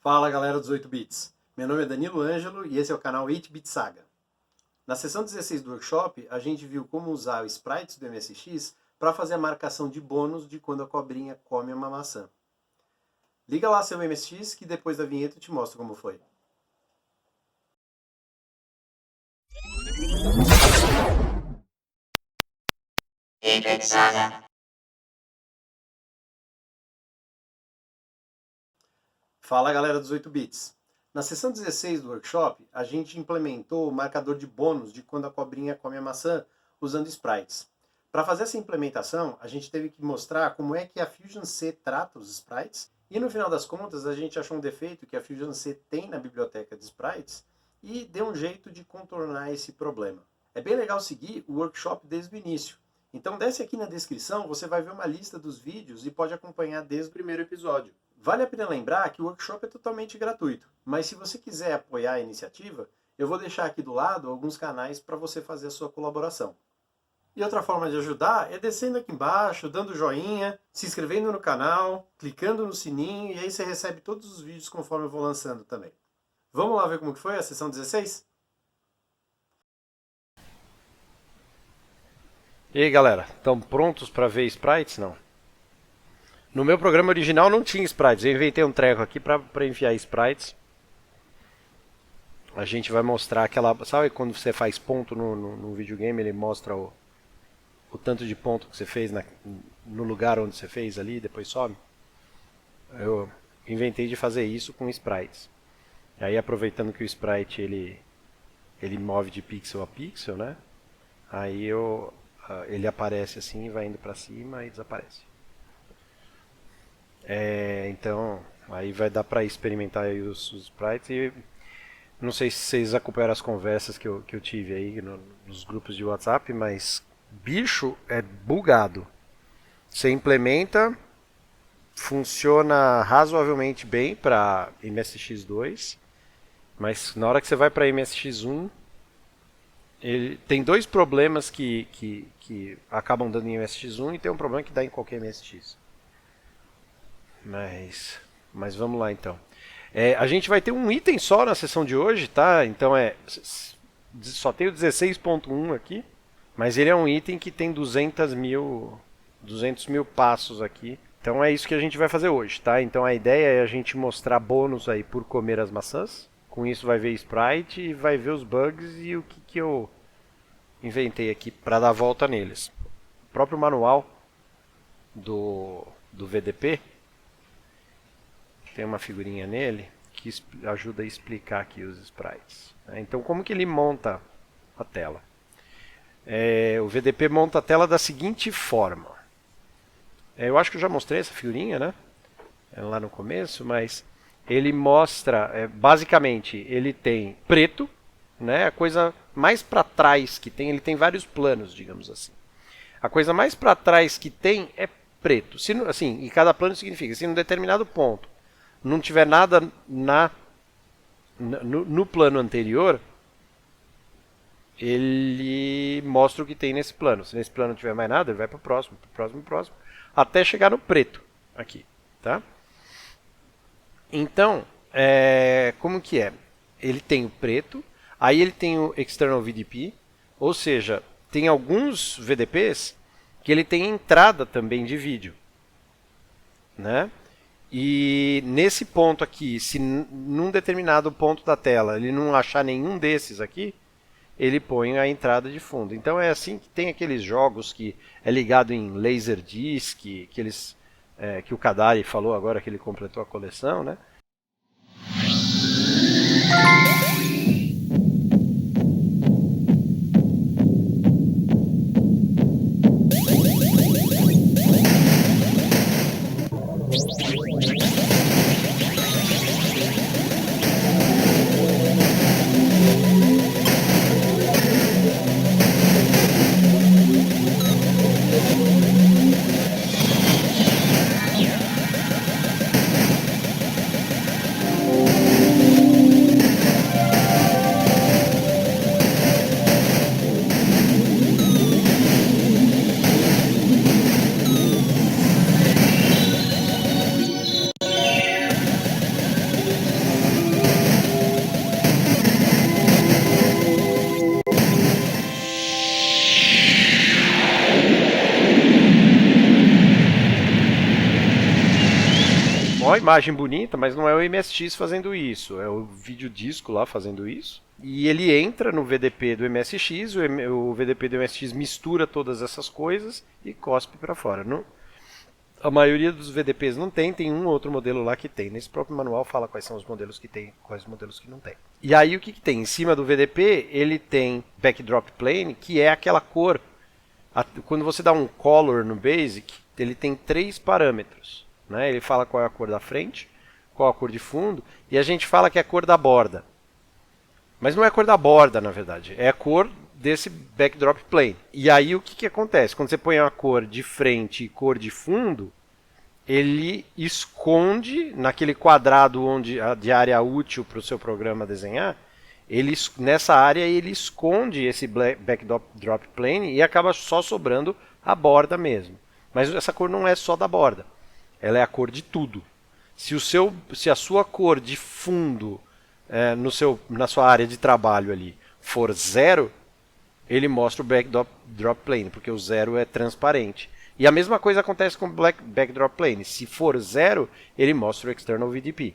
Fala galera dos 8 bits, meu nome é Danilo Ângelo e esse é o canal 8-Bit Saga. Na sessão 16 do workshop, a gente viu como usar o sprites do MSX para fazer a marcação de bônus de quando a cobrinha come uma maçã. Liga lá seu MSX que depois da vinheta eu te mostro como foi. Fala galera dos 8 bits. Na sessão 16 do workshop, a gente implementou o marcador de bônus de quando a cobrinha come a maçã usando sprites. Para fazer essa implementação, a gente teve que mostrar como é que a Fusion C trata os sprites e no final das contas a gente achou um defeito que a Fusion C tem na biblioteca de sprites e deu um jeito de contornar esse problema. É bem legal seguir o workshop desde o início. Então desce aqui na descrição, você vai ver uma lista dos vídeos e pode acompanhar desde o primeiro episódio. Vale a pena lembrar que o workshop é totalmente gratuito, mas se você quiser apoiar a iniciativa, eu vou deixar aqui do lado alguns canais para você fazer a sua colaboração. E outra forma de ajudar é descendo aqui embaixo, dando joinha, se inscrevendo no canal, clicando no sininho e aí você recebe todos os vídeos conforme eu vou lançando também. Vamos lá ver como que foi a sessão 16? E aí galera, estão prontos para ver sprites? Não. No meu programa original não tinha sprites, eu inventei um treco aqui para enviar sprites. A gente vai mostrar aquela... Sabe quando você faz ponto no videogame, ele mostra o tanto de ponto que você fez no lugar onde você fez ali, depois sobe? Eu inventei de fazer isso com sprites. E aí aproveitando que o sprite ele move de pixel a pixel, né? Aí ele aparece assim, vai indo para cima e desaparece. Então, aí vai dar para experimentar aí os sprites e não sei se vocês acompanharam as conversas que eu tive aí nos grupos de WhatsApp, mas bicho é bugado. Você implementa, funciona razoavelmente bem para MSX2, mas na hora que você vai para MSX1, ele tem dois problemas que acabam dando em MSX1 e tem um problema que dá em qualquer MSX. Mas vamos lá então. A gente vai ter um item só na sessão de hoje, tá? Então só tem o 16.1 aqui, mas ele é um item que tem 200 mil passos aqui. Então é isso que a gente vai fazer hoje, tá? Então a ideia é a gente mostrar bônus aí por comer as maçãs. Com isso vai ver sprite e vai ver os bugs e o que eu inventei aqui para dar volta neles. O próprio manual do VDP tem uma figurinha nele que ajuda a explicar aqui os sprites. Então, como que ele monta a tela? O VDP monta a tela da seguinte forma. Eu acho que eu já mostrei essa figurinha, né? Lá no começo, mas ele mostra, basicamente, ele tem preto, né? A coisa mais para trás que tem, ele tem vários planos, digamos assim. A coisa mais para trás que tem é preto. Assim, e cada plano significa, se em um determinado ponto não tiver nada no plano anterior, ele mostra o que tem nesse plano. Se nesse plano não tiver mais nada, ele vai para o próximo, até chegar no preto aqui, tá? Então, como que é? Ele tem o preto, aí ele tem o External VDP, ou seja, tem alguns VDPs que ele tem entrada também de vídeo, né? E nesse ponto aqui, se num determinado ponto da tela ele não achar nenhum desses aqui, ele põe a entrada de fundo. Então é assim que tem aqueles jogos que é ligado em Laserdisc, que o Kadari falou agora que ele completou a coleção, né? imagem bonita, mas não é o MSX fazendo isso, é o videodisco lá fazendo isso. E ele entra no VDP do MSX, o VDP do MSX mistura todas essas coisas e cospe para fora. A maioria dos VDPs não tem um ou outro modelo lá que tem. Nesse próprio manual fala quais são os modelos que tem, quais modelos que não tem. E aí o que tem? Em cima do VDP ele tem backdrop plane, que é aquela cor. Quando você dá um color no BASIC, ele tem 3 parâmetros. Né? Ele fala qual é a cor da frente, qual é a cor de fundo, e a gente fala que é a cor da borda. Mas não é a cor da borda, na verdade. É a cor desse backdrop plane. E aí o que acontece? Quando você põe uma cor de frente e cor de fundo, ele esconde naquele quadrado de área útil para o seu programa desenhar, nessa área ele esconde esse backdrop plane e acaba só sobrando a borda mesmo. Mas essa cor não é só da borda, ela é a cor de tudo. Se a sua cor de fundo na sua área de trabalho ali for 0, ele mostra o backdrop plane, porque o 0 é transparente. E a mesma coisa acontece com o backdrop plane. Se for 0, ele mostra o external VDP.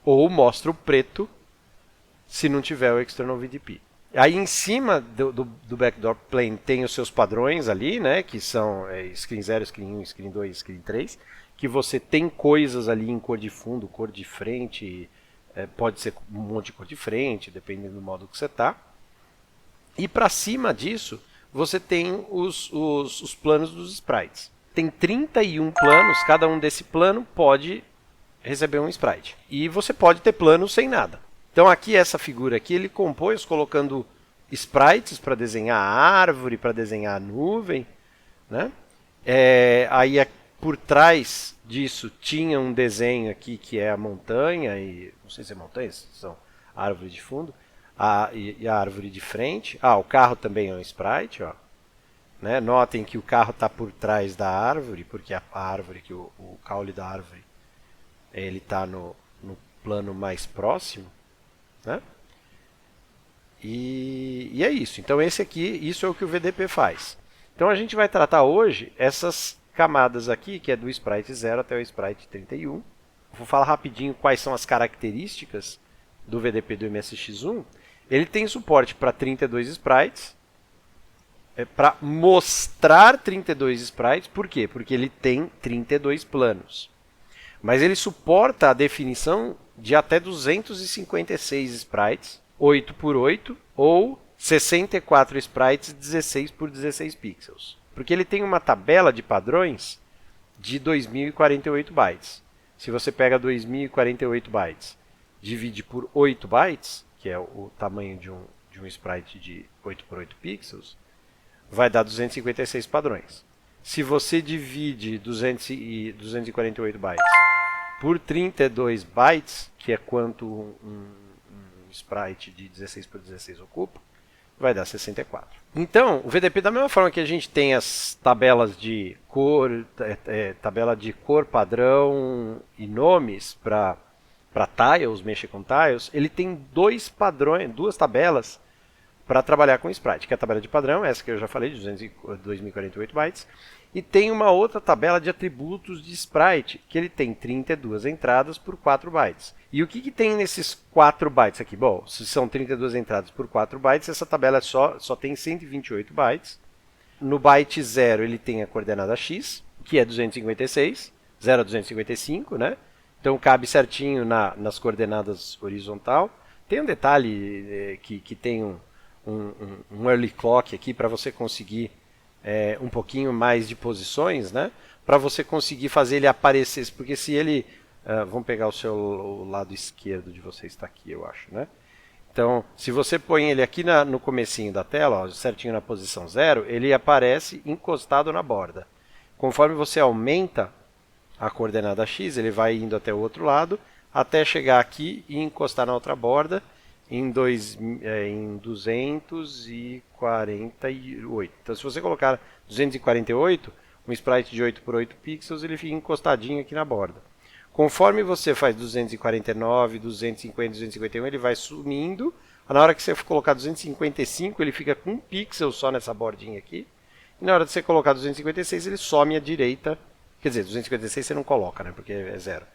Ou mostra o preto, se não tiver o external VDP. Aí em cima do backdrop plane tem os seus padrões ali, né, que são screen 0, screen 1, screen 2, screen 3, que você tem coisas ali em cor de fundo, cor de frente, pode ser um monte de cor de frente, dependendo do modo que você está. E para cima disso, você tem os planos dos sprites. Tem 31 planos, cada um desse plano pode receber um sprite. E você pode ter planos sem nada. Então aqui, essa figura aqui, ele compôs colocando sprites para desenhar a árvore, para desenhar a nuvem. Né? Aí por trás disso tinha um desenho aqui que é a montanha, e não sei se é montanha, são árvores de fundo. E a árvore de frente. O carro também é um sprite. Ó. Né? Notem que o carro está por trás da árvore, porque a árvore, que o caule da árvore, ele está no plano mais próximo. Né? E é isso. Então isso é o que o VDP faz. Então a gente vai tratar hoje essas camadas aqui, que é do sprite 0 até o sprite 31. Vou falar rapidinho quais são as características do VDP do MSX1. Ele tem suporte para 32 sprites, para mostrar 32 sprites. Por quê? Porque ele tem 32 planos. Mas ele suporta a definição de até 256 sprites, 8 por 8, ou 64 sprites, 16 por 16 pixels. Porque ele tem uma tabela de padrões de 2048 bytes. Se você pega 2048 bytes, divide por 8 bytes, que é o tamanho de um sprite de 8 por 8 pixels, vai dar 256 padrões. Se você divide 248 bytes por 32 bytes, que é quanto um sprite de 16 por 16 ocupa, vai dar 64. Então, o VDP, da mesma forma que a gente tem as tabelas de cor, tabela de cor padrão e nomes para tiles, mexer com tiles, ele tem duas tabelas para trabalhar com sprite, que é a tabela de padrão, essa que eu já falei, de 2048 bytes, e tem uma outra tabela de atributos de sprite, que ele tem 32 entradas por 4 bytes. E o que tem nesses 4 bytes aqui? Bom, se são 32 entradas por 4 bytes, essa tabela só tem 128 bytes. No byte 0 ele tem a coordenada x, que é 256, 0 a 255, né? Então cabe certinho nas coordenadas horizontal. Tem um detalhe que tem um early clock aqui para você conseguir um pouquinho mais de posições, né? Para você conseguir fazer ele aparecer, porque se ele... vamos pegar o lado esquerdo de você, está aqui, eu acho, né? Então, se você põe ele aqui no comecinho da tela, ó, certinho na posição 0, ele aparece encostado na borda. Conforme você aumenta a coordenada x, ele vai indo até o outro lado, até chegar aqui e encostar na outra borda em 248. Então, se você colocar 248, um sprite de 8 por 8 pixels, ele fica encostadinho aqui na borda. Conforme você faz 249, 250, 251, ele vai sumindo. Na hora que você colocar 255, ele fica com um pixel só nessa bordinha aqui. E na hora de você colocar 256, ele some à direita. Quer dizer, 256 você não coloca, né? Porque é 0.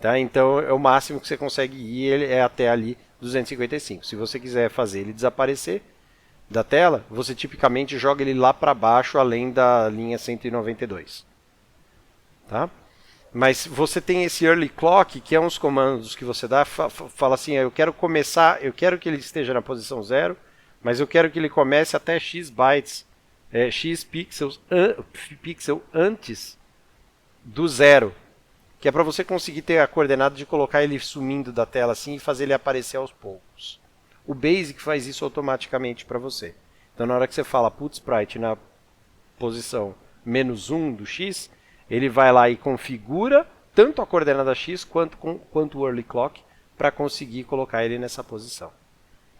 Tá? Então é o máximo que você consegue ir, ele é até ali 255. Se você quiser fazer ele desaparecer da tela, você tipicamente joga ele lá para baixo, além da linha 192. Tá? Mas você tem esse early clock, que é uns comandos que você dá, fala assim, eu quero começar, eu quero que ele esteja na posição 0, mas eu quero que ele comece até x bytes, x pixel antes do 0, que é para você conseguir ter a coordenada de colocar ele sumindo da tela assim e fazer ele aparecer aos poucos. O Basic faz isso automaticamente para você. Então na hora que você fala put sprite na posição -1 do x, ele vai lá e configura tanto a coordenada x quanto o early clock para conseguir colocar ele nessa posição.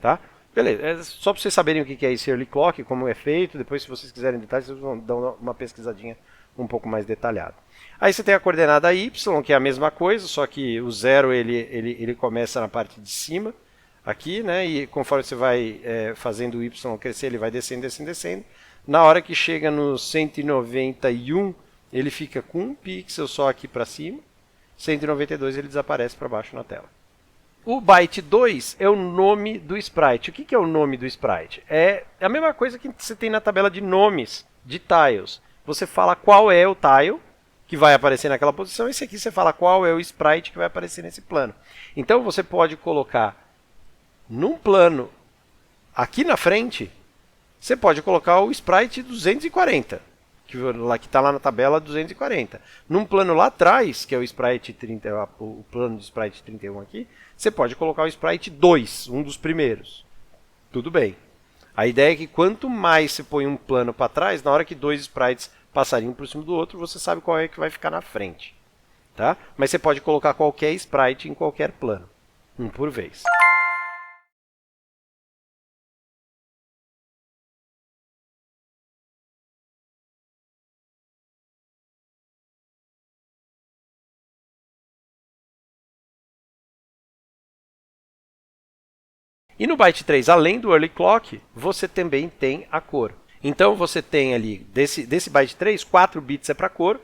Tá? Beleza, é só para vocês saberem o que é esse early clock, como é feito, depois se vocês quiserem detalhes, vocês vão dar uma pesquisadinha um pouco mais detalhada. Aí você tem a coordenada y, que é a mesma coisa, só que o 0 ele começa na parte de cima, aqui, né? E conforme você vai fazendo o y crescer, ele vai descendo, descendo, descendo. Na hora que chega no 191, ele fica com um pixel só aqui para cima. 192 ele desaparece para baixo na tela. O byte 2 é o nome do sprite. O que é o nome do sprite? É a mesma coisa que você tem na tabela de nomes de tiles. Você fala qual é o tile que vai aparecer naquela posição, e esse aqui você fala qual é o sprite que vai aparecer nesse plano. Então você pode colocar num plano aqui na frente, você pode colocar o sprite 240, que está lá na tabela 240. Num plano lá atrás, que é o sprite 30, o plano de sprite 31 aqui, você pode colocar o sprite 2, um dos primeiros. Tudo bem. A ideia é que quanto mais você põe um plano para trás, na hora que dois sprites passarem um por cima do outro, você sabe qual é que vai ficar na frente. Tá? Mas você pode colocar qualquer sprite em qualquer plano, um por vez. E no byte 3, além do early clock, você também tem a cor. Então você tem ali, desse byte 3, 4 bits é para cor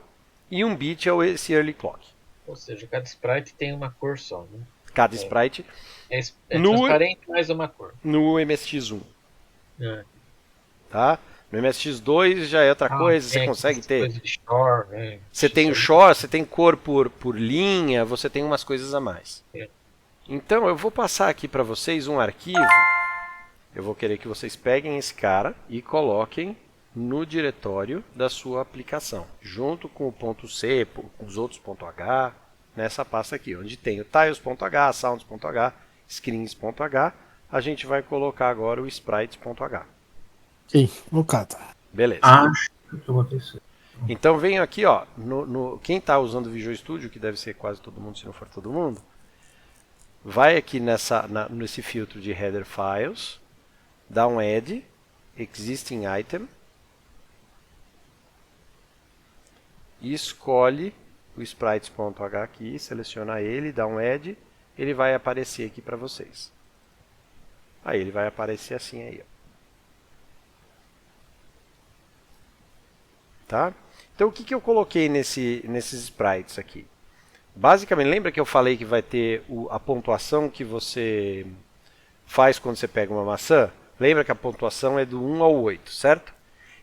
e 1 bit é esse early clock. Ou seja, cada sprite tem uma cor só, né? Cada sprite É transparente, mais uma cor. no MSX1. É. Tá? No MSX2 já é outra coisa, você consegue ter. Coisa de shore, né? Você tem o shore, você tem cor por linha, você tem umas coisas a mais. É. Então eu vou passar aqui para vocês um arquivo. Eu vou querer que vocês peguem esse cara e coloquem no diretório da sua aplicação, junto com o ponto .c, com os outros .h, nessa pasta aqui, onde tem o tiles.h, sounds.h, screens.h, a gente vai colocar agora o sprites.h. Sim, colocado. Beleza. Acho que eu vou ter isso. Então venho aqui, ó, quem está usando o Visual Studio, que deve ser quase todo mundo, se não for todo mundo, vai aqui nesse filtro de Header Files, dá um Add, Existing Item, e escolhe o sprites.h aqui, seleciona ele, dá um Add, ele vai aparecer aqui para vocês. Aí ele vai aparecer assim aí, ó. Tá? Então o que eu coloquei nesses sprites aqui? Basicamente, lembra que eu falei que vai ter a pontuação que você faz quando você pega uma maçã? Lembra que a pontuação é do 1 ao 8, certo?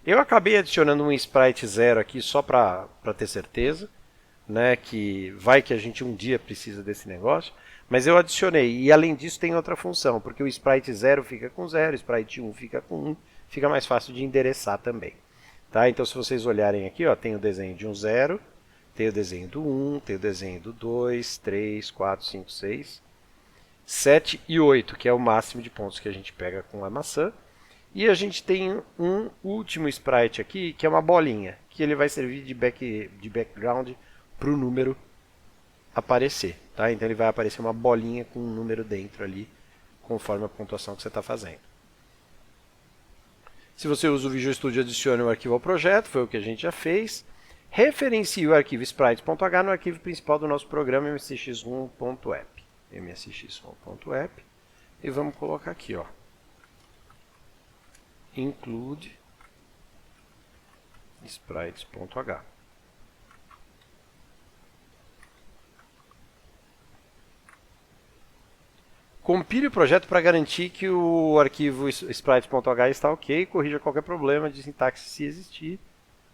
Eu acabei adicionando um sprite 0 aqui só para ter certeza, né, que vai que a gente um dia precisa desse negócio, mas eu adicionei. E além disso tem outra função, porque o sprite 0 fica com 0, o sprite 1 fica com 1, fica mais fácil de endereçar também. Tá? Então se vocês olharem aqui, ó, tem o desenho de um 0, tem o desenho do 1, tem o desenho do 2, 3, 4, 5, 6, 7 e 8, que é o máximo de pontos que a gente pega com a maçã. E a gente tem um último sprite aqui, que é uma bolinha, que ele vai servir de background para o número aparecer. Tá? Então ele vai aparecer uma bolinha com um número dentro ali, conforme a pontuação que você está fazendo. Se você usa o Visual Studio, adicione o arquivo ao projeto, foi o que a gente já fez. Referencie o arquivo sprites.h no arquivo principal do nosso programa msx1.app. msx1.app. E vamos colocar aqui, ó. Include sprites.h. Compile o projeto para garantir que o arquivo sprites.h está ok e corrija qualquer problema de sintaxe se existir.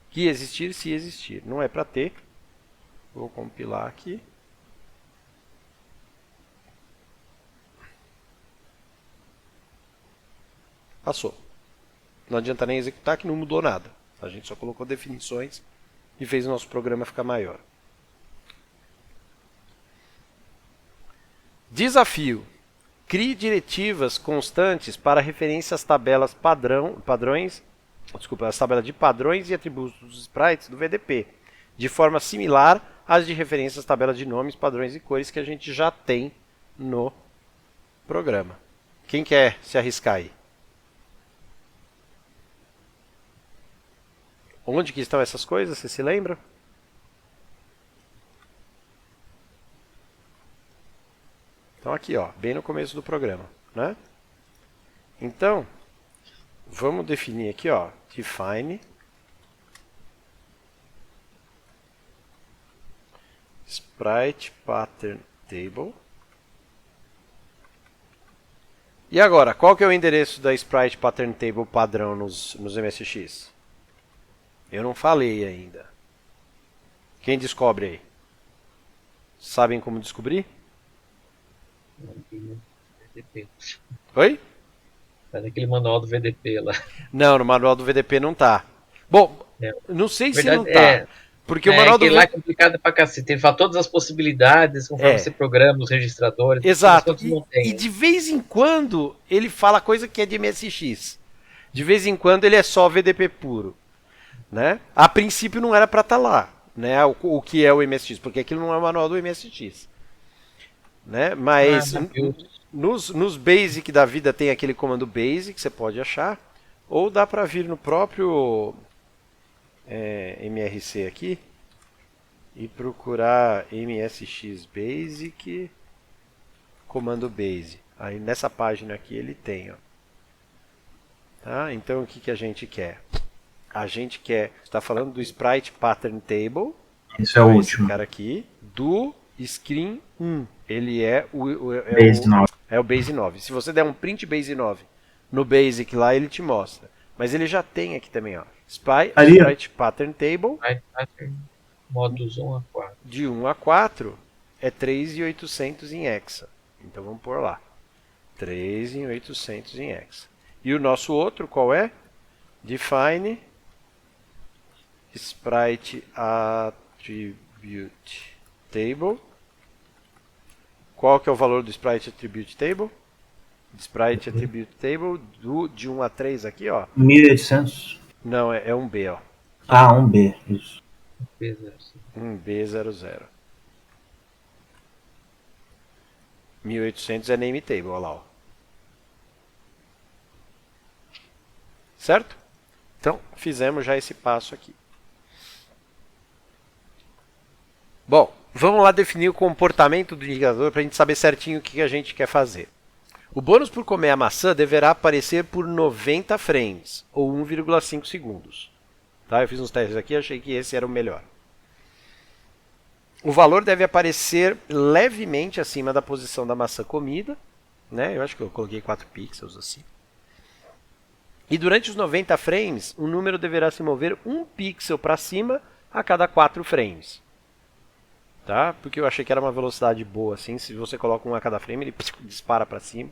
Que existir se existir. Não é para ter. Vou compilar aqui. Passou. Não adianta nem executar que não mudou nada. A gente só colocou definições e fez o nosso programa ficar maior. Desafio. Crie diretivas constantes para referência às tabelas as tabelas de padrões e atributos dos sprites do VDP, de forma similar às de referência às tabelas de nomes, padrões e cores que a gente já tem no programa. Quem quer se arriscar aí? Onde que estão essas coisas? Você se lembra? Então aqui, ó, bem no começo do programa, né? Então, vamos definir aqui, ó, define sprite pattern table. E agora, qual que é o endereço da sprite pattern table padrão nos MSX? Eu não falei ainda. Quem descobre aí? Sabem como descobrir? VDP. Oi? Tá naquele manual do VDP lá. Não, no manual do VDP não tá. Bom, não sei se não tá. Porque o manual do VDP lá é complicado pra cacete. Tem todas as possibilidades conforme você programa os registradores. Exato. E de vez em quando ele fala coisa que é de MSX. De vez em quando ele é só VDP puro. Né? A princípio não era para estar lá, né? O que é o MSX, porque aquilo não é o manual do MSX. Né? Mas nos Basic da vida tem aquele comando Basic que você pode achar, ou dá para vir no próprio MRC aqui e procurar MSX Basic comando Basic. Aí nessa página aqui ele tem, ó. Tá? Então o que a gente quer? A gente quer, está falando do Sprite Pattern Table. Esse é o último. Esse cara aqui, do Screen 1. Ele é Base 9. É o Base 9. Se você der um print Base 9 no Basic lá, ele te mostra. Mas ele já tem aqui também, ó. Sprite Pattern Table. Modos 1 a 4. De 1 a 4 é 3.800 em hexa. Então vamos pôr lá. 3.800 em hexa. E o nosso outro, qual é? Define Sprite Attribute Table. Qual que é o valor do Sprite Attribute Table? Sprite Attribute Table de 1 a 3 aqui, ó. 1800. Não, é um B, ó. Ah, um B, isso. Um B00. 1800 é name table, olha lá, ó. Certo? Então, fizemos já esse passo aqui. Bom, vamos lá definir o comportamento do indicador para a gente saber certinho o que a gente quer fazer. O bônus por comer a maçã deverá aparecer por 90 frames, ou 1,5 segundos. Tá? Eu fiz uns testes aqui e achei que esse era o melhor. O valor deve aparecer levemente acima da posição da maçã comida. Né? Eu acho que eu coloquei 4 pixels assim. E durante os 90 frames, o número deverá se mover 1 pixel para cima a cada 4 frames. Tá? Porque eu achei que era uma velocidade boa assim. Se você coloca 1 a cada frame, ele dispara para cima.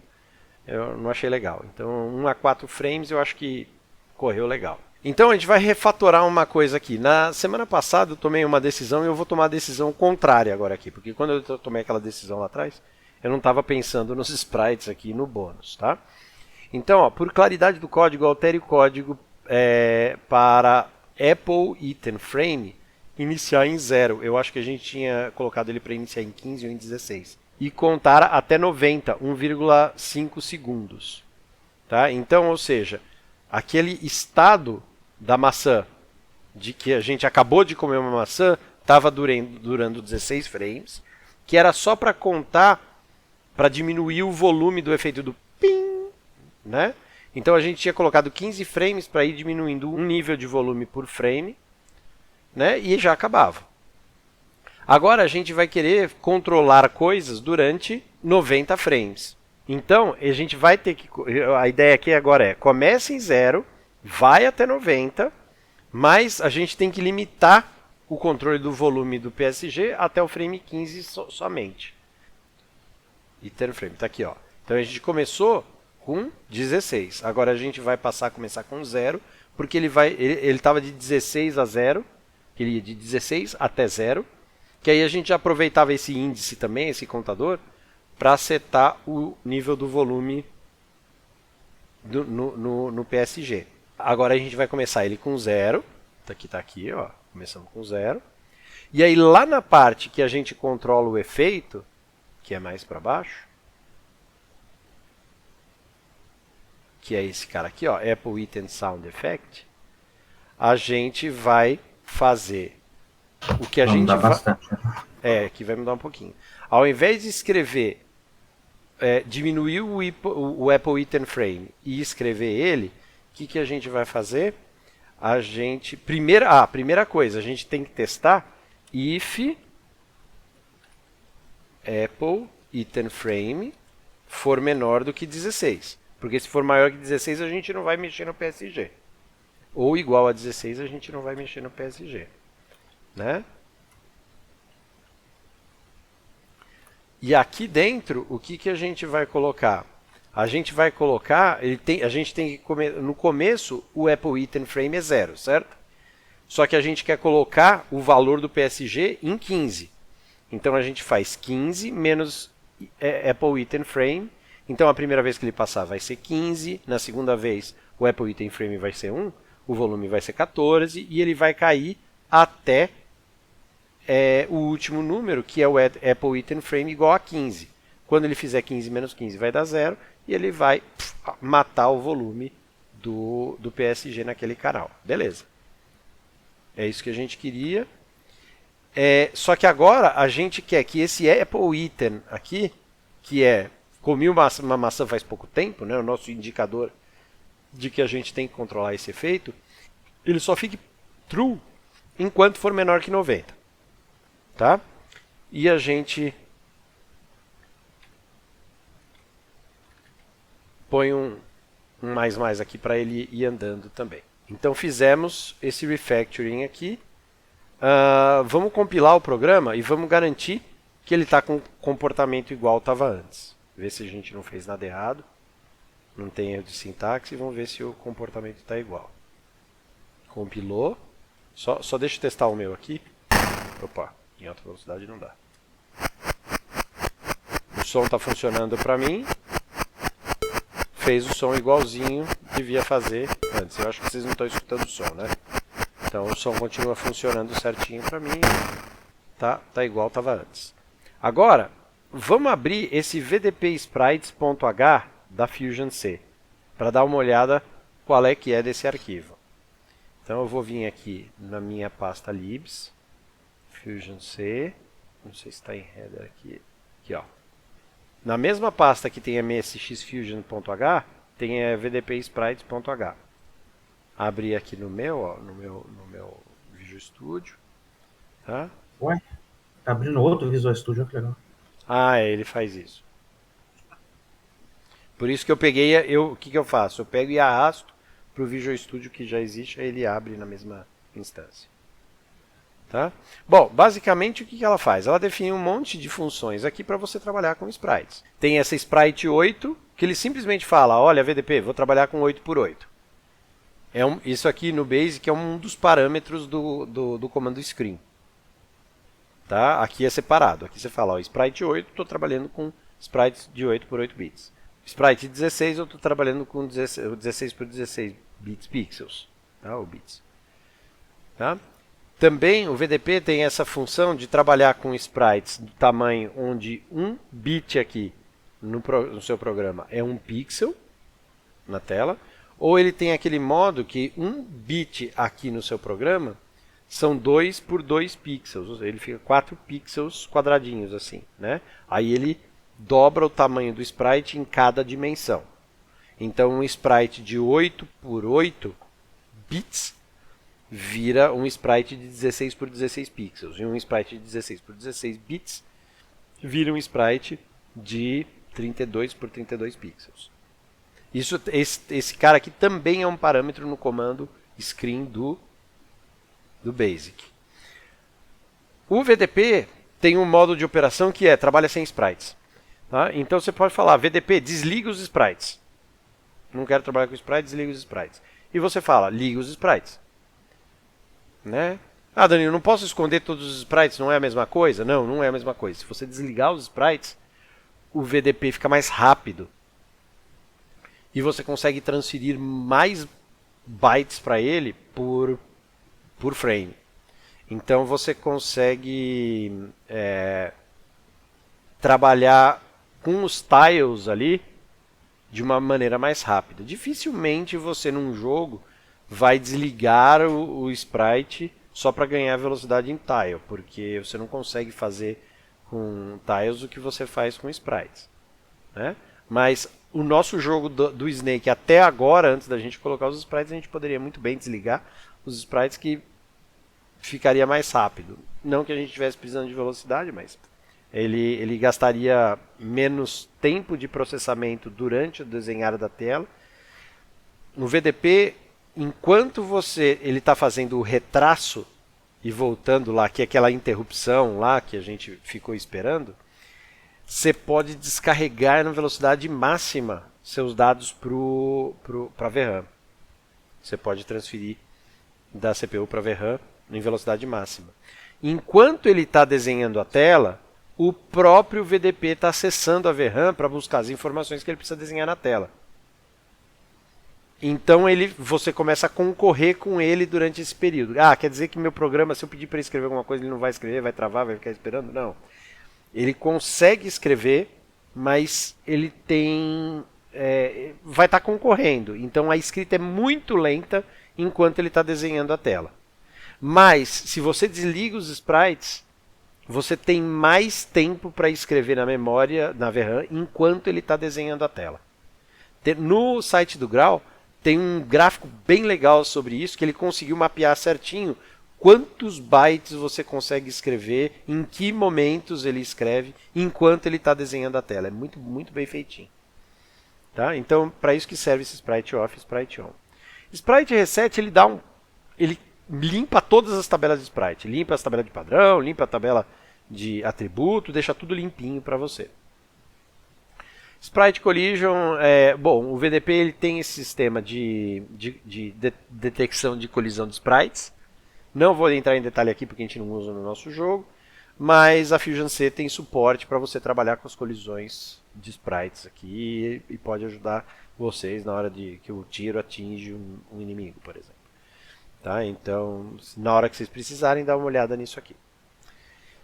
Eu não achei legal. Então 1 a 4 frames eu acho que correu legal. Então a gente vai refatorar uma coisa aqui. Na semana passada eu tomei uma decisão e eu vou tomar a decisão contrária agora aqui. Porque quando eu tomei aquela decisão lá atrás, eu não estava pensando nos sprites aqui no bônus. Tá? Então, ó, por claridade do código, altere o código para Apple Item Frame iniciar em 0. Eu acho que a gente tinha colocado ele para iniciar em 15 ou em 16. E contar até 90, 1,5 segundos. Tá? Então, ou seja, aquele estado da maçã, de que a gente acabou de comer uma maçã, estava durando 16 frames, que era só para contar, para diminuir o volume do efeito do ping. Né? Então a gente tinha colocado 15 frames para ir diminuindo um nível de volume por frame, né? E já acabava. Agora a gente vai querer controlar coisas durante 90 frames. Então, a gente vai ter que... A ideia aqui agora é, começa em 0, vai até 90, mas a gente tem que limitar o controle do volume do PSG até o frame 15 somente. Iter frame, tá aqui, ó. Então a gente começou com 16. Agora a gente vai começar com 0, porque ele estava de 16 a 0, que ele ia de 16 até 0, que aí a gente já aproveitava esse índice também, esse contador, para setar o nível do volume no PSG. Agora a gente vai começar ele com 0, tá aqui, ó, começamos com 0. E aí lá na parte que a gente controla o efeito, que é mais para baixo, que é esse cara aqui, ó, Apple Item Sound Effect, a gente vai fazer o que a Vai gente mudar vai... bastante. que vai mudar um pouquinho. Ao invés de escrever, diminuir o Apple Item Frame e escrever ele, o que a gente vai fazer? A gente... Primeira coisa, a gente tem que testar if Apple Item Frame for menor do que 16. Porque se for maior que 16, a gente não vai mexer no PSG. Ou igual a 16, a gente não vai mexer no PSG. Né? E aqui dentro, o que a gente vai colocar? A gente vai colocar, a gente tem que no começo o Apple Item Frame é 0, certo? Só que a gente quer colocar o valor do PSG em 15. Então a gente faz 15 menos Apple Item Frame. Então a primeira vez que ele passar vai ser 15, na segunda vez o Apple Item Frame vai ser 1, o volume vai ser 14 e ele vai cair até o último número, que é o Apple Item Frame igual a 15. Quando ele fizer 15 menos 15 vai dar 0 e ele vai matar o volume do PSG naquele canal. Beleza. É isso que a gente queria. Só que agora a gente quer que esse Apple Item aqui, que comi uma maçã faz pouco tempo, né, o nosso indicador de que a gente tem que controlar esse efeito, ele só fique true enquanto for menor que 90. Tá? E a gente põe um mais aqui para ele ir andando também. Então fizemos esse refactoring aqui. Vamos compilar o programa e vamos garantir que ele está com comportamento igual estava antes. Ver se a gente não fez nada errado. Não tem erro de sintaxe. Vamos ver se o comportamento está igual. Compilou. Só deixa eu testar o meu aqui. Opa, em alta velocidade não dá. O som está funcionando para mim. Fez o som igualzinho devia fazer antes. Eu acho que vocês não estão escutando o som, né? Então o som continua funcionando certinho para mim. Tá igual estava antes. Agora, vamos abrir esse VDP Sprites.h da Fusion C para dar uma olhada qual é que é desse arquivo. Então eu vou vir aqui na minha pasta libs, Fusion C, não sei se está em header aqui, ó. Na mesma pasta que tem msxfusion.h, tem VDP Sprites.h. Abri aqui no meu Visual Studio, tá? Ué, tá abrindo outro Visual Studio, que legal. Ele faz isso. Por isso que eu peguei, o que eu faço? Eu pego e arrasto para o Visual Studio que já existe, aí ele abre na mesma instância. Tá? Bom, basicamente o que ela faz? Ela define um monte de funções aqui para você trabalhar com sprites. Tem essa sprite 8, que ele simplesmente fala, olha VDP, vou trabalhar com 8x8. Isso aqui no Basic é um dos parâmetros do comando screen. Tá? Aqui é separado. Aqui você fala, sprite 8, estou trabalhando com sprites de 8x8 bits. Sprite 16, eu estou trabalhando com 16x16 bits pixels. Tá? Ou bits. Tá? Também o VDP tem essa função de trabalhar com sprites do tamanho onde um bit aqui no seu programa é um pixel na tela, ou ele tem aquele modo que um bit aqui no seu programa são 2 por 2 pixels, ele fica 4 pixels quadradinhos assim, né? Aí ele dobra o tamanho do sprite em cada dimensão. Então um sprite de 8 por 8 bits vira um sprite de 16 por 16 pixels. E um sprite de 16 por 16 bits vira um sprite de 32 por 32 pixels. Esse cara aqui também é um parâmetro no comando screen do Basic. O VDP tem um modo de operação que trabalha sem sprites. Tá? Então você pode falar, VDP, desliga os sprites. Não quero trabalhar com sprites, desliga os sprites. E você fala, liga os sprites. Né? Ah, Danilo, não posso esconder todos os sprites, não é a mesma coisa? Não, não é a mesma coisa. Se você desligar os sprites, o VDP fica mais rápido. E você consegue transferir mais bytes para ele por frame. Então você consegue trabalhar com os tiles ali de uma maneira mais rápida. Dificilmente você num jogo vai desligar o sprite só para ganhar velocidade em tile, porque você não consegue fazer com tiles o que você faz com sprites. Né? Mas o nosso jogo do Snake até agora, antes da gente colocar os sprites, a gente poderia muito bem desligar os sprites que ficaria mais rápido. Não que a gente estivesse precisando de velocidade, mas ele gastaria menos tempo de processamento durante o desenhar da tela. No VDP, enquanto ele está fazendo o retraço e voltando lá, que é aquela interrupção lá que a gente ficou esperando, você pode descarregar na velocidade máxima seus dados para a VRAM. Você pode transferir da CPU para a VRAM em velocidade máxima. Enquanto ele está desenhando a tela, o próprio VDP está acessando a VRAM para buscar as informações que ele precisa desenhar na tela. Então você começa a concorrer com ele durante esse período. Ah, quer dizer que meu programa, se eu pedir para ele escrever alguma coisa, ele não vai escrever, vai travar, vai ficar esperando? Não. Ele consegue escrever, mas ele vai estar concorrendo. Então a escrita é muito lenta enquanto ele está desenhando a tela. Mas, se você desliga os sprites, você tem mais tempo para escrever na memória, na VRAM, enquanto ele está desenhando a tela. No site do Grau, tem um gráfico bem legal sobre isso, que ele conseguiu mapear certinho quantos bytes você consegue escrever, em que momentos ele escreve, enquanto ele está desenhando a tela. É muito, muito bem feitinho. Tá? Então, para isso que serve esse Sprite Off e Sprite On. Sprite Reset, ele limpa todas as tabelas de sprite, limpa as tabelas de padrão, limpa a tabela de atributo, deixa tudo limpinho para você. Sprite Collision, o VDP ele tem esse sistema de detecção de colisão de sprites. Não vou entrar em detalhe aqui porque a gente não usa no nosso jogo, mas a Fusion C tem suporte para você trabalhar com as colisões de sprites aqui e pode ajudar vocês na hora que o tiro atinge um inimigo, por exemplo. Tá? Então, na hora que vocês precisarem, dá uma olhada nisso aqui.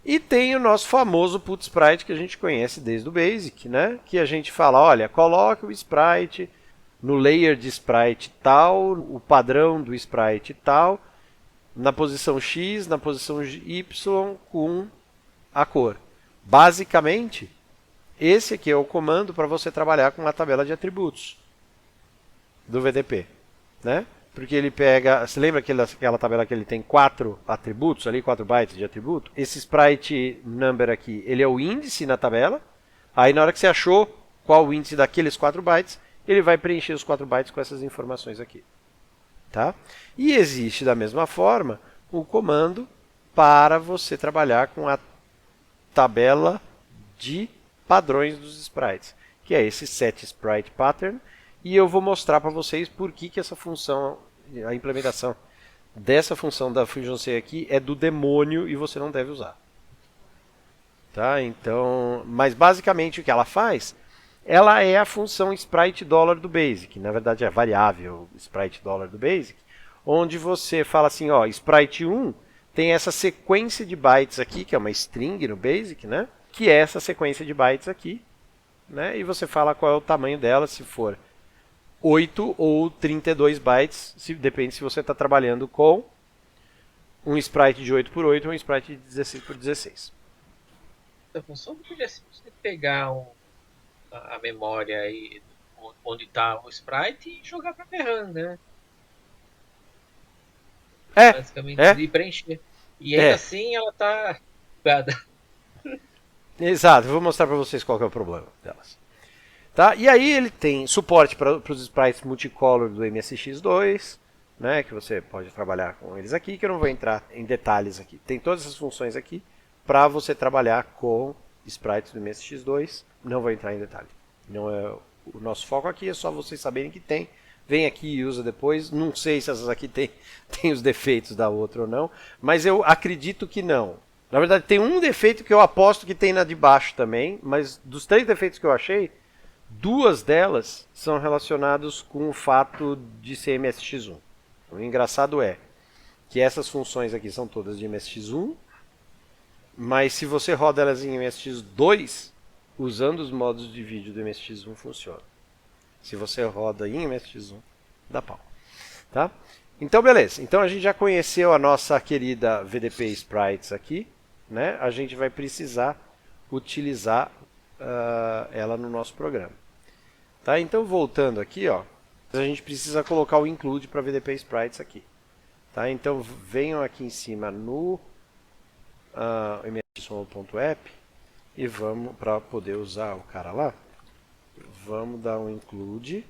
E tem o nosso famoso put sprite que a gente conhece desde o Basic, né? Que a gente fala, olha, coloque o sprite no layer de sprite tal, o padrão do sprite tal, na posição X, na posição Y, com a cor. Basicamente, esse aqui é o comando para você trabalhar com a tabela de atributos do VDP, né? Porque ele pega... Você lembra aquela tabela que ele tem 4 atributos ali, 4 bytes de atributo? Esse sprite number aqui, ele é o índice na tabela. Aí na hora que você achou qual o índice daqueles 4 bytes, ele vai preencher os 4 bytes com essas informações aqui. Tá? E existe da mesma forma o comando para você trabalhar com a tabela de padrões dos sprites, que é esse set sprite pattern. E eu vou mostrar para vocês por que essa função, a implementação dessa função da Fusion C aqui é do demônio e você não deve usar. Tá? Então, mas basicamente o que ela faz, ela é a função sprite$ do Basic. Na verdade é a variável sprite$ do Basic, onde você fala assim, ó, sprite 1 tem essa sequência de bytes aqui, que é uma string no Basic, né? Que é essa sequência de bytes aqui, né? E você fala qual é o tamanho dela, se for 8 ou 32 bytes, depende se você está trabalhando com um sprite de 8 por 8 ou um sprite de 16 por 16. A função podia ser você pegar a memória aí, onde está o sprite e jogar para a VRAM, né? Basicamente, e preencher. E ainda assim ela está bugada. Exato, eu vou mostrar para vocês qual que é o problema delas. Tá? E aí ele tem suporte para os sprites multicolor do MSX2, né, que você pode trabalhar com eles aqui, que eu não vou entrar em detalhes aqui. Tem todas essas funções aqui para você trabalhar com sprites do MSX2. Não vou entrar em detalhe. Não é o nosso foco aqui, é só vocês saberem que tem. Vem aqui e usa depois. Não sei se essas aqui tem os defeitos da outra ou não, mas eu acredito que não. Na verdade, tem um defeito que eu aposto que tem na de baixo também, mas dos 3 defeitos que eu achei, 2 delas são relacionadas com o fato de ser MSX1. O engraçado é que essas funções aqui são todas de MSX1, mas se você roda elas em MSX2, usando os modos de vídeo do MSX1 funciona. Se você roda em MSX1, dá pau. Tá? Então, beleza. Então, a gente já conheceu a nossa querida VDP Sprites aqui. Né? A gente vai precisar utilizar ela no nosso programa. Tá? Então, voltando aqui, ó, a gente precisa colocar o include para VDP Sprites aqui. Tá? Então, venham aqui em cima no msx1.app e vamos, para poder usar o cara lá, vamos dar um include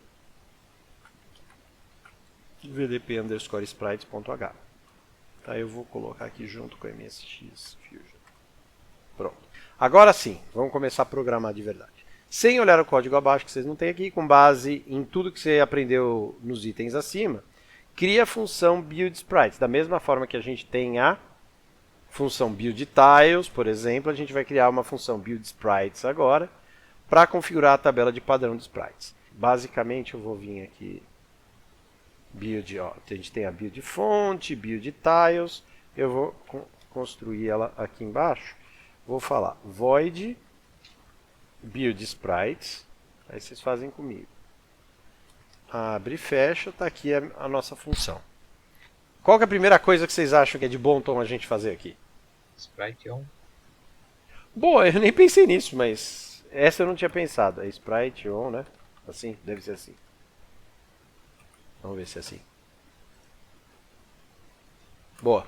vdp_sprites.h. Tá, eu vou colocar aqui junto com o MSX Fusion. Pronto. Agora sim, vamos começar a programar de verdade. Sem olhar o código abaixo, que vocês não têm aqui, com base em tudo que você aprendeu nos itens acima, cria a função buildSprites. Da mesma forma que a gente tem a função buildTiles, por exemplo, a gente vai criar uma função buildSprites agora para configurar a tabela de padrão de sprites. Basicamente, eu vou vir aqui build, ó, a gente tem a build fonte, build tiles, eu vou construir ela aqui embaixo, vou falar void build sprites, aí vocês fazem comigo. Abre e fecha, está aqui a nossa função. Qual que é a primeira coisa que vocês acham que é de bom tom a gente fazer aqui? Sprite on. Boa, eu nem pensei nisso, mas essa eu não tinha pensado. É sprite on, né? Assim, deve ser assim. Vamos ver se é assim. Boa.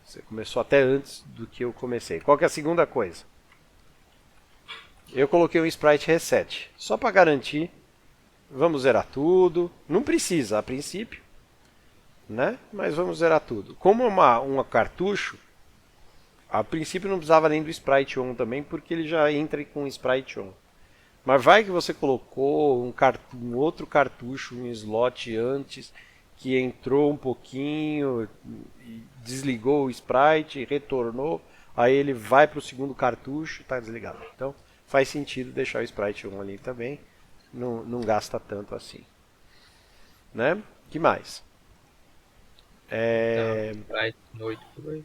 Você começou até antes do que eu comecei. Qual que é a segunda coisa? Eu coloquei um sprite reset. Só para garantir. Vamos zerar tudo. Não precisa a princípio, né? Mas vamos zerar tudo. Como é um cartucho, a princípio não precisava nem do sprite on também, porque ele já entra com sprite on. Mas vai que você colocou um outro cartucho, um slot antes, que entrou um pouquinho, desligou o sprite, retornou, aí ele vai para o segundo cartucho e está desligado. Então faz sentido deixar o sprite on ali também, não gasta tanto assim. Né? Que mais? Sprite 8x8.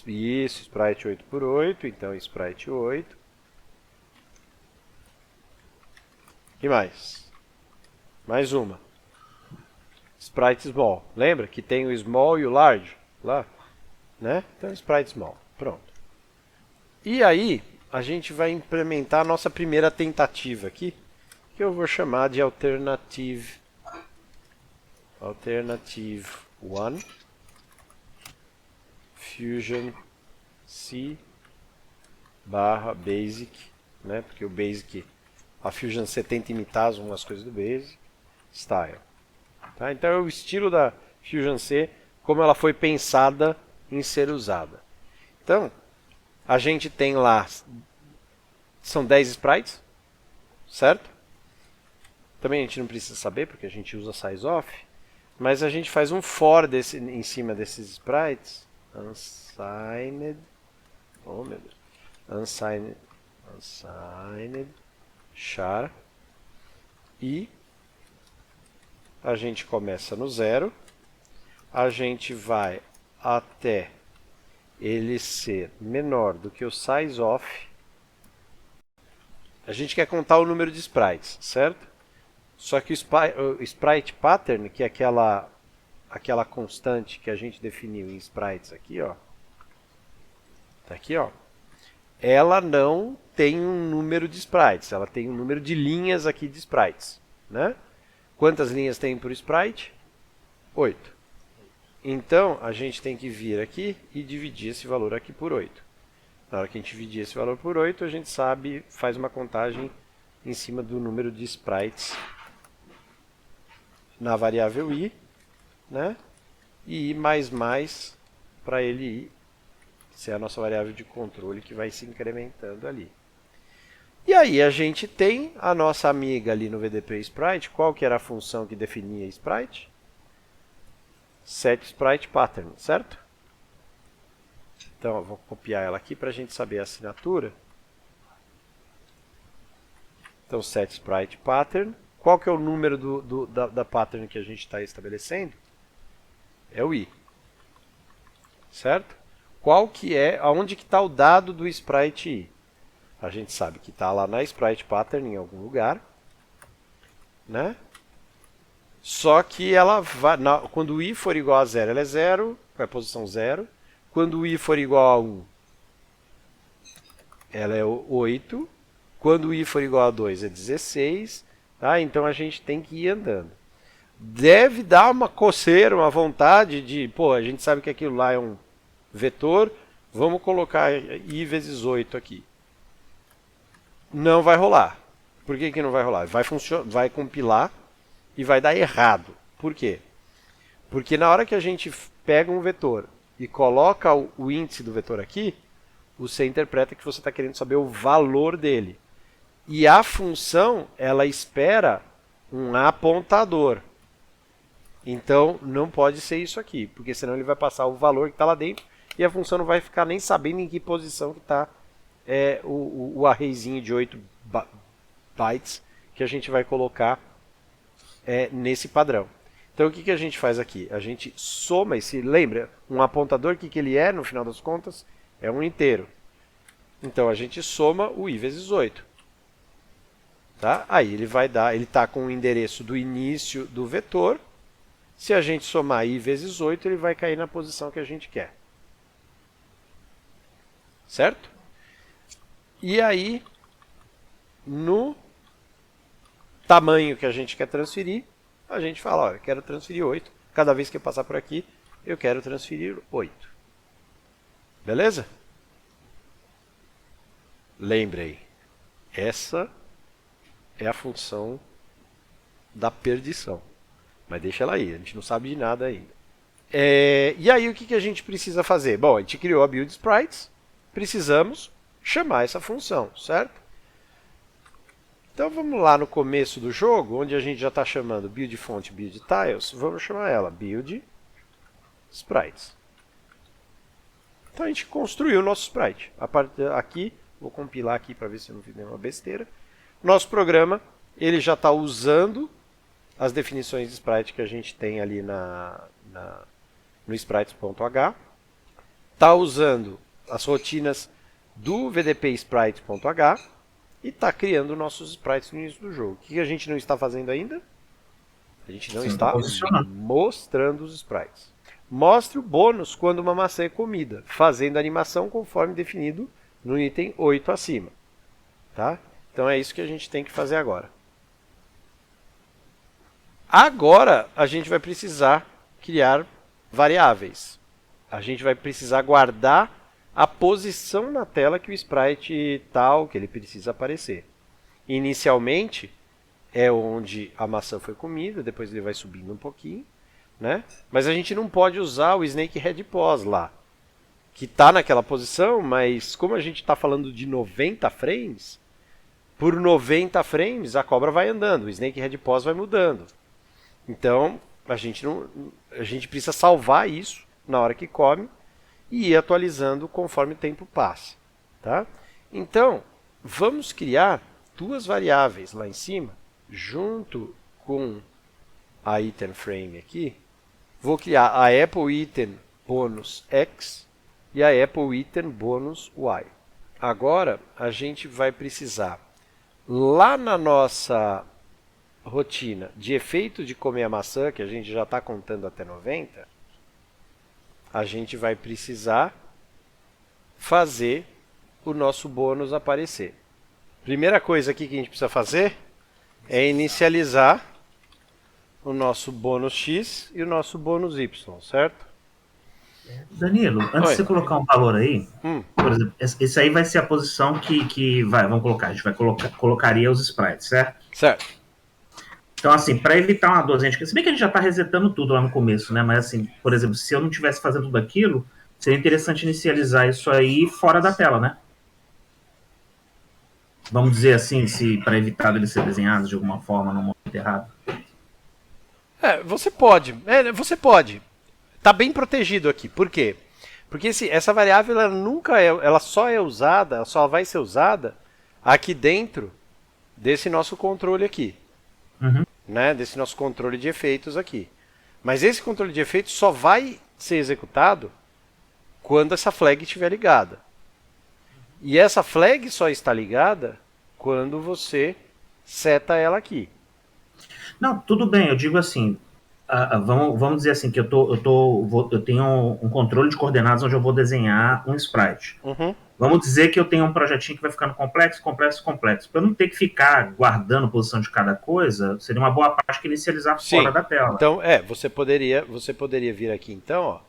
Isso, sprite 8x8, então sprite 8. Que mais? Mais uma. Sprite small. Lembra que tem o small e o large lá? Né? Então sprite small. Pronto. E aí, a gente vai implementar a nossa primeira tentativa aqui, que eu vou chamar de Alternative 1 Fusion C /Basic, né? Porque o Basic, a Fusion C tenta imitar algumas coisas do Basic Style. Tá? Então é o estilo da Fusion C, como ela foi pensada em ser usada. Então, a gente tem lá, são 10 sprites, certo? Também a gente não precisa saber, porque a gente usa sizeoff, mas a gente faz um for em cima desses sprites, unsigned, oh meu Deus, unsigned char, e a gente começa no 0, a gente vai até ele ser menor do que o sizeoff. A gente quer contar o número de sprites, certo? Só que o sprite pattern, que é aquela constante que a gente definiu em sprites aqui, ó, tá aqui, ó, ela não tem um número de sprites, ela tem um número de linhas aqui de sprites, né? Quantas linhas tem por sprite? 8. Então, a gente tem que vir aqui e dividir esse valor aqui por 8. Na hora que a gente dividir esse valor por 8, a gente sabe, faz uma contagem em cima do número de sprites na variável i, né? E i++ para ele ir ser a nossa variável de controle que vai se incrementando ali. E aí a gente tem a nossa amiga ali no VDP Sprite. Qual que era a função que definia Sprite? setSpritePattern, certo? Então eu vou copiar ela aqui para a gente saber a assinatura. Então setSpritePattern. Qual que é o número da pattern que a gente está estabelecendo? É o i. Certo? Qual que é, aonde que está o dado do sprite i? A gente sabe que está lá na sprite pattern em algum lugar, né? Só que ela vai, quando o i for igual a 0, ela é 0, é a posição 0. Quando o i for igual a 1, ela é 8. Quando o i for igual a 2, é 16. Tá? Então a gente tem que ir andando. Deve dar uma coceira, uma vontade de, pô, a gente sabe que aquilo lá é um vetor, vamos colocar i vezes 8 aqui. Não vai rolar. Por que não vai rolar? Vai compilar e vai dar errado. Por quê? Porque na hora que a gente pega um vetor e coloca o índice do vetor aqui, você interpreta que você está querendo saber o valor dele. E a função, ela espera um apontador. Então, não pode ser isso aqui, porque senão ele vai passar o valor que está lá dentro e a função não vai ficar nem sabendo em que posição que está o arrayzinho de 8 bytes que a gente vai colocar nesse padrão. Então, o que a gente faz aqui? A gente soma esse... Lembra, um apontador, o que ele é, no final das contas? É um inteiro. Então, a gente soma o i vezes 8. Tá? Aí ele vai dar... Ele está com o endereço do início do vetor. Se a gente somar i vezes 8, ele vai cair na posição que a gente quer. Certo? E aí, no tamanho que a gente quer transferir, a gente fala, olha, eu quero transferir 8. Cada vez que eu passar por aqui, eu quero transferir 8. Beleza? Lembrei, essa é a função da perdição. Mas deixa ela aí, a gente não sabe de nada ainda. E aí o que a gente precisa fazer? Bom, a gente criou a build sprites, precisamos chamar essa função, certo? Então vamos lá no começo do jogo, onde a gente já está chamando build font, build tiles, vamos chamar ela build sprites. Então a gente construiu o nosso sprite. Aqui, vou compilar aqui para ver se eu não fiz nenhuma besteira. Nosso programa, ele já está usando as definições de sprite que a gente tem ali no sprites.h. Está usando as rotinas do vdp_sprite.h e está criando nossos sprites no início do jogo. O que a gente não está fazendo ainda? A gente não está mostrando os sprites. Mostre o bônus quando uma maçã é comida, fazendo a animação conforme definido no item 8 acima. Tá? Então é isso que a gente tem que fazer agora. Agora a gente vai precisar criar variáveis. A gente vai precisar guardar a posição na tela que o sprite tal, que ele precisa aparecer. Inicialmente é onde a maçã foi comida, depois ele vai subindo um pouquinho, né? Mas a gente não pode usar o snakehead pos lá, que está naquela posição, mas como a gente está falando de 90 frames, por 90 frames a cobra vai andando, o snakehead pos vai mudando. Então a gente precisa salvar isso na hora que come e ir atualizando conforme o tempo passa. Tá? Então, vamos criar duas variáveis lá em cima, junto com a item frame aqui. Vou criar a Apple item bônus X e a Apple item bônus Y. Agora, a gente vai precisar, lá na nossa rotina de efeito de comer a maçã, que a gente já está contando até 90, a gente vai precisar fazer o nosso bônus aparecer. Primeira coisa aqui que a gente precisa fazer é inicializar o nosso bônus x e o nosso bônus y, certo? Danilo, antes Oi. de você colocar um valor aí, Hum. por exemplo, esse aí vai ser a posição que vai, vamos colocar, a gente vai colocaria os sprites, certo? Certo. Então, assim, para evitar uma dorzinha de cabeça, se bem que a gente já está resetando tudo lá no começo, né? Mas, assim, por exemplo, se eu não tivesse fazendo tudo aquilo, seria interessante inicializar isso aí fora da tela, né? Vamos dizer assim, se para evitar dele ser desenhado de alguma forma no momento errado. Você pode. Você pode. Tá bem protegido aqui. Por quê? Porque essa variável ela nunca é, ela só é usada, ela só vai ser usada aqui dentro desse nosso controle aqui, Uhum. né? Desse nosso controle de efeitos aqui. Mas esse controle de efeitos só vai ser executado quando essa flag estiver ligada. E essa flag só está ligada quando você seta ela aqui. Não, tudo bem, eu digo assim, vamos dizer assim, que eu tenho um controle de coordenadas onde eu vou desenhar um sprite. Uhum. Vamos dizer que eu tenho um projetinho que vai ficando complexo. Para eu não ter que ficar guardando a posição de cada coisa, seria uma boa prática inicializar fora da tela. Então, você poderia vir aqui então, ó,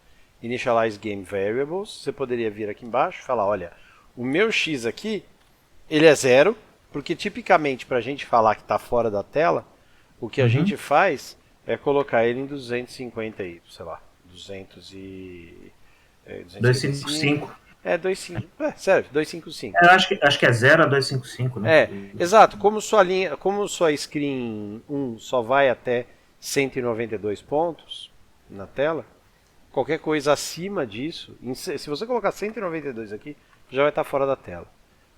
Initialize Game Variables, você poderia vir aqui embaixo e falar, olha, o meu X aqui, ele é 0, porque tipicamente para a gente falar que está fora da tela, o que a gente faz é colocar ele em 250 aí, sei lá, 255. 255. Sério, 255. Eu acho que é 0 a 255, né? Exato. Como sua screen 1 só vai até 192 pontos na tela, qualquer coisa acima disso, se você colocar 192 aqui, já vai estar fora da tela.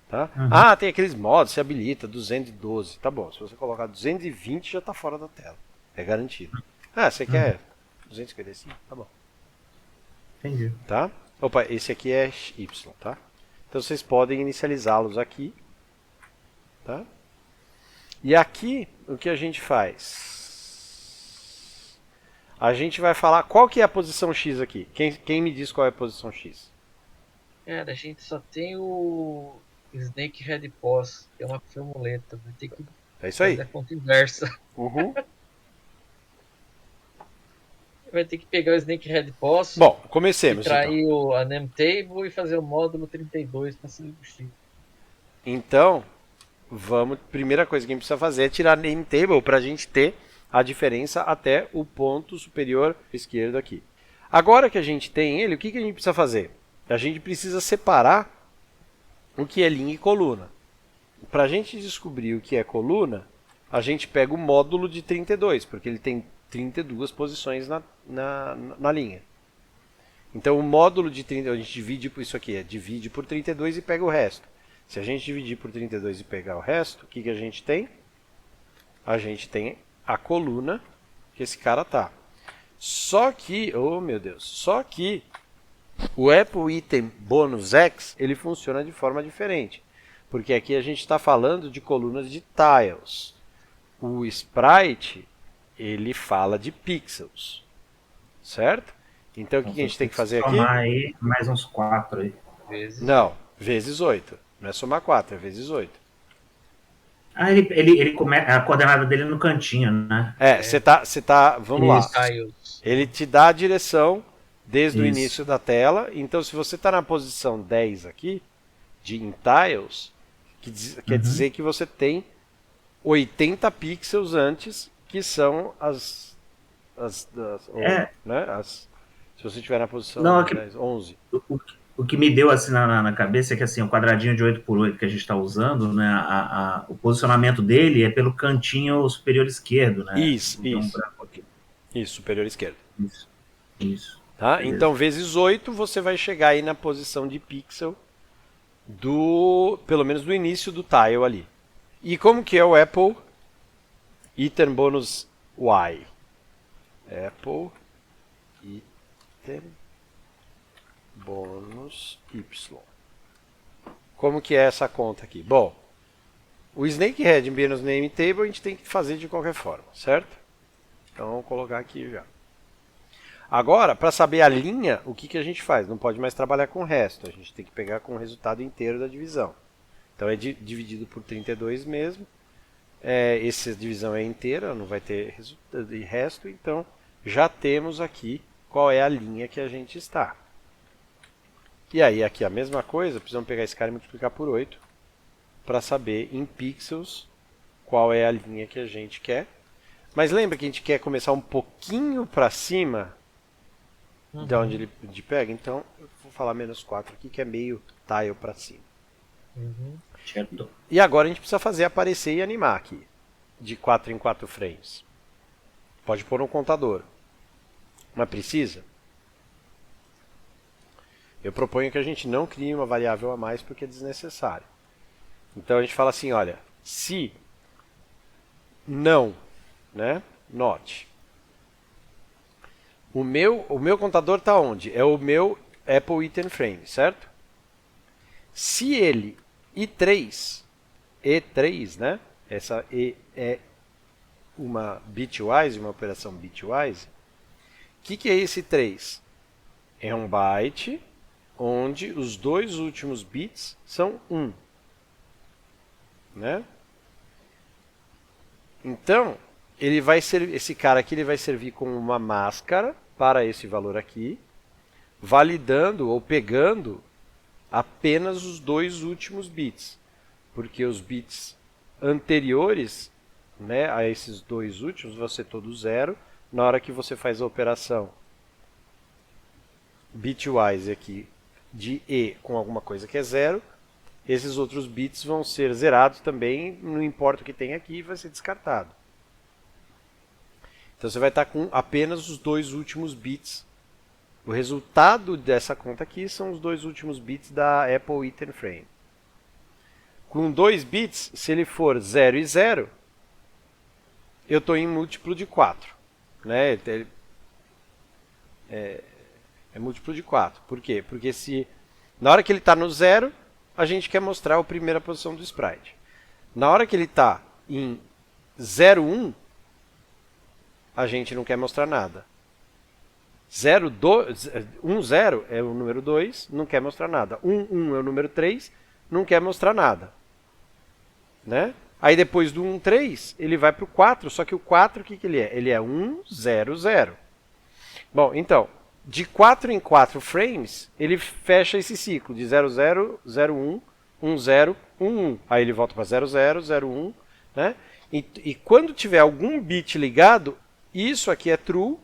Tá? Tem aqueles modos, se habilita 212. Tá bom, se você colocar 220 já está fora da tela. É garantido. Você quer 255? Tá bom. Entendi. Tá? Opa, esse aqui é Y, tá? Então vocês podem inicializá-los aqui. Tá? E aqui, o que a gente faz? A gente vai falar qual que é a posição X aqui. Quem me diz qual é a posição X? A gente só tem o Snakehead Pos, que é uma formuleta. Vai ter que É isso aí. fazer a conta inversa. Uhum. Vai ter que pegar o Snakehead Pos, Bom, comecemos extrair a nametable e fazer o módulo 32 para sair do X. Então, primeira coisa que a gente precisa fazer é tirar a nametable para a gente ter a diferença até o ponto superior esquerdo aqui. Agora que a gente tem ele, o que a gente precisa fazer? A gente precisa separar o que é linha e coluna. Para a gente descobrir o que é coluna, a gente pega o módulo de 32, porque ele tem 32 posições na linha. Então o módulo de 32, a gente divide por isso aqui, divide por 32 e pega o resto. Se a gente dividir por 32 e pegar o resto, o que a gente tem? A gente tem a coluna que esse cara tá. Só que, oh meu Deus, o Apple Item Bonus X, ele funciona de forma diferente. Porque aqui a gente está falando de colunas de tiles. O Sprite, ele fala de pixels. Certo? Então o que a gente tem que fazer aqui? Somar aí mais uns 4 aí. Não, vezes 8. Não é somar 4, é vezes 8. Ele a coordenada dele no cantinho, né? Você tá, vamos lá. Ele te dá a direção desde o início da tela. Então, se você está na posição 10 aqui, em tiles, quer dizer que você tem 80 pixels antes, que são né, se você estiver na posição 10, 11. O que me deu assim na cabeça é que assim, o quadradinho de 8x8 que a gente está usando, né, o posicionamento dele é pelo cantinho superior esquerdo, né? Isso, superior esquerdo. Isso. Tá? Então, vezes 8, você vai chegar aí na posição de pixel pelo menos do início do tile ali. E como que é o Apple Item Bonus Y? Apple Item Bonus Y. Como que é essa conta aqui? Bom, o Snakehead menos Name Table a gente tem que fazer de qualquer forma, certo? Então vamos colocar aqui já. Agora, para saber a linha, o que a gente faz? Não pode mais trabalhar com o resto, a gente tem que pegar com o resultado inteiro da divisão. Então é dividido por 32 mesmo. Essa divisão é inteira, não vai ter resto, então já temos aqui qual é a linha que a gente está. E aí aqui a mesma coisa, precisamos pegar esse cara e multiplicar por 8 para saber em pixels qual é a linha que a gente quer. Mas lembra que a gente quer começar um pouquinho para cima de onde ele pega? Então eu vou falar menos 4 aqui, que é meio tile para cima. Certo. E agora a gente precisa fazer aparecer e animar aqui, de 4 em 4 frames. Pode pôr um contador. Mas precisa? Eu proponho que a gente não crie uma variável a mais porque é desnecessário. Então a gente fala assim, olha, se não, né, not. O meu contador está onde? É o meu Apple Item Frame, certo? Se ele E3, né? Essa E é uma bitwise, uma operação bitwise. O que é esse 3? É um byte onde os dois últimos bits são 1. Né? Então, ele vai ser, esse cara aqui ele vai servir como uma máscara para esse valor aqui, validando ou pegando apenas os dois últimos bits, porque os bits anteriores, né, a esses dois últimos vão ser todos 0 na hora que você faz a operação bitwise aqui de E com alguma coisa que é 0, esses outros bits vão ser zerados também, não importa o que tem aqui, vai ser descartado. Então você vai estar com apenas os dois últimos bits. O resultado dessa conta aqui são os dois últimos bits da Apple Item Frame. Com 2 bits, se ele for 0 e 0, eu estou em múltiplo de 4. Né? É múltiplo de 4. Por quê? Porque se na hora que ele está no 0, a gente quer mostrar a primeira posição do sprite. Na hora que ele está em 0, 1, a gente não quer mostrar nada. 0, 2, 1, 0 é o número 2, não quer mostrar nada. 1, 1 é o número 3, não quer mostrar nada. Né? Aí depois do 1, 3, ele vai para o 4, só que o 4 o que ele é? Ele é 1, 0, 0. Bom, então, de 4 em 4 frames, ele fecha esse ciclo de 0, 0, 0, 1, 1, 0, 1, 1. Aí ele volta para 0, 0, 0, 1. Né? E quando tiver algum bit ligado, isso aqui é true,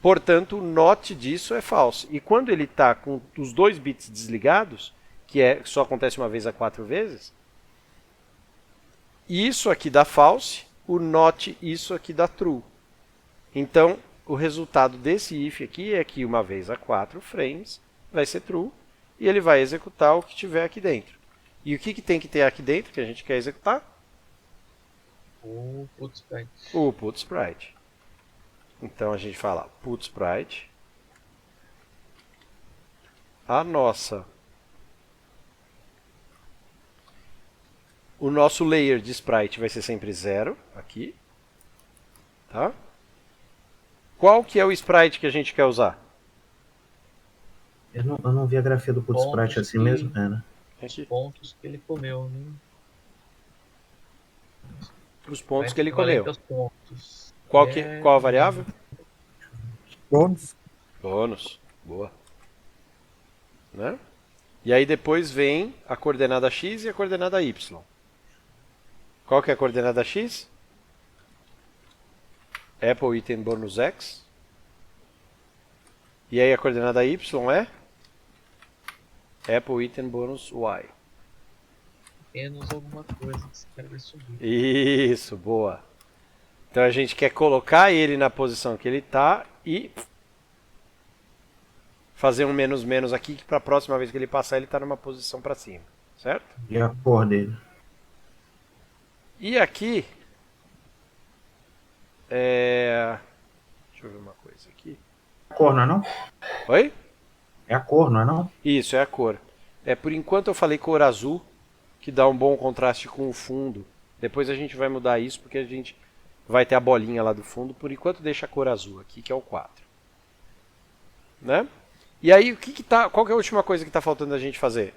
portanto o not disso é false. E quando ele está com os dois bits desligados, que só acontece uma vez a 4 vezes, isso aqui dá false, o not isso aqui dá true. Então o resultado desse if aqui é que uma vez a 4 frames vai ser true e ele vai executar o que tiver aqui dentro. E o que tem que ter aqui dentro que a gente quer executar? O put sprite. O put sprite. Então a gente fala put sprite. O nosso layer de sprite vai ser sempre 0 aqui. Tá? Qual que é o sprite que a gente quer usar? Eu não vi a grafia do put sprite assim mesmo, né? Os pontos que ele comeu, né? Os pontos que ele comeu. Pontos. Qual a variável? Bônus. Bônus. Boa. Né? E aí depois vem a coordenada x e a coordenada y. Qual que é a coordenada x? Apple Item Bonus X. E aí a coordenada y é? Apple Item Bonus Y. Menos alguma coisa que você quer ver subir. Isso, boa. Então a gente quer colocar ele na posição que ele está e fazer um menos menos aqui, que para a próxima vez que ele passar ele está numa posição para cima, certo? E a cor dele. E aqui, deixa eu ver uma coisa aqui. A cor, não é não? Oi? É a cor, não é não? Isso, é a cor. Por enquanto eu falei cor azul, que dá um bom contraste com o fundo. Depois a gente vai mudar isso, porque a gente vai ter a bolinha lá do fundo. Por enquanto deixa a cor azul aqui, que é o 4. Né? E aí, qual que é a última coisa que está faltando a gente fazer?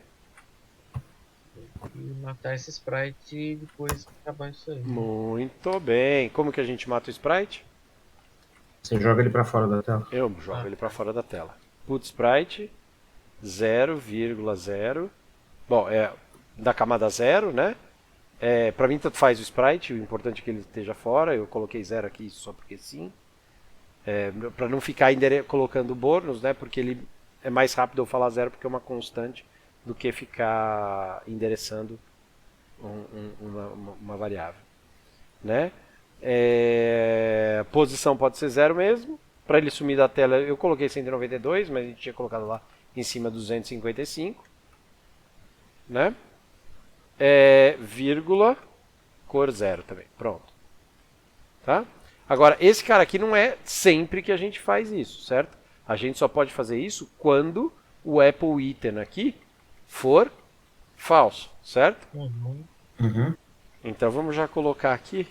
E matar esse sprite e depois acabar isso aí. Muito bem. Como que a gente mata o sprite? Você joga ele pra fora da tela. Eu jogo ele para fora da tela. Put sprite, 0,0. Bom, é da camada 0, né? Para mim tanto faz o sprite, o importante é que ele esteja fora. Eu coloquei 0 aqui só porque sim. Para não ficar colocando bônus, né? Porque ele é mais rápido eu falar 0 porque é uma constante do que ficar endereçando uma variável, né? Posição pode ser 0 mesmo. Para ele sumir da tela eu coloquei 192, mas a gente tinha colocado lá em cima 255, né? Vírgula, cor 0 também, pronto, tá? Agora, esse cara aqui não é sempre que a gente faz isso, certo? A gente só pode fazer isso quando o Apple item aqui for falso, certo? Uhum. Então vamos já colocar aqui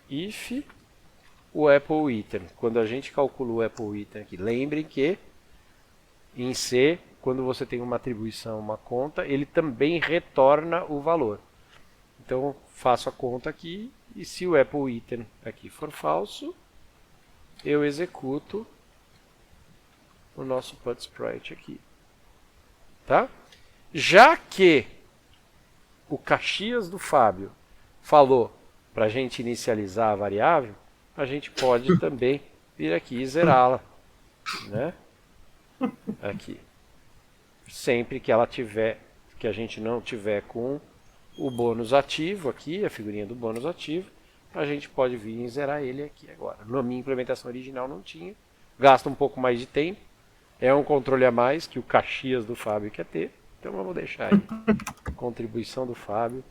if o Apple item. Quando a gente calcula o Apple item aqui, lembrem que em C, quando você tem uma atribuição, uma conta, ele também retorna o valor. Então faço a conta aqui e se o Apple item aqui for falso, eu executo o nosso put_sprite aqui, tá? Já que o Caxias do Fábio falou para a gente inicializar a variável, a gente pode também vir aqui e zerá-la, né? Aqui. Sempre que ela tiver, que a gente não tiver com o bônus ativo aqui, a figurinha do bônus ativo, a gente pode vir e zerar ele aqui agora. Na minha implementação original não tinha, gasta um pouco mais de tempo, é um controle a mais que o Caxias do Fábio quer ter, então vamos deixar aí. Contribuição do Fábio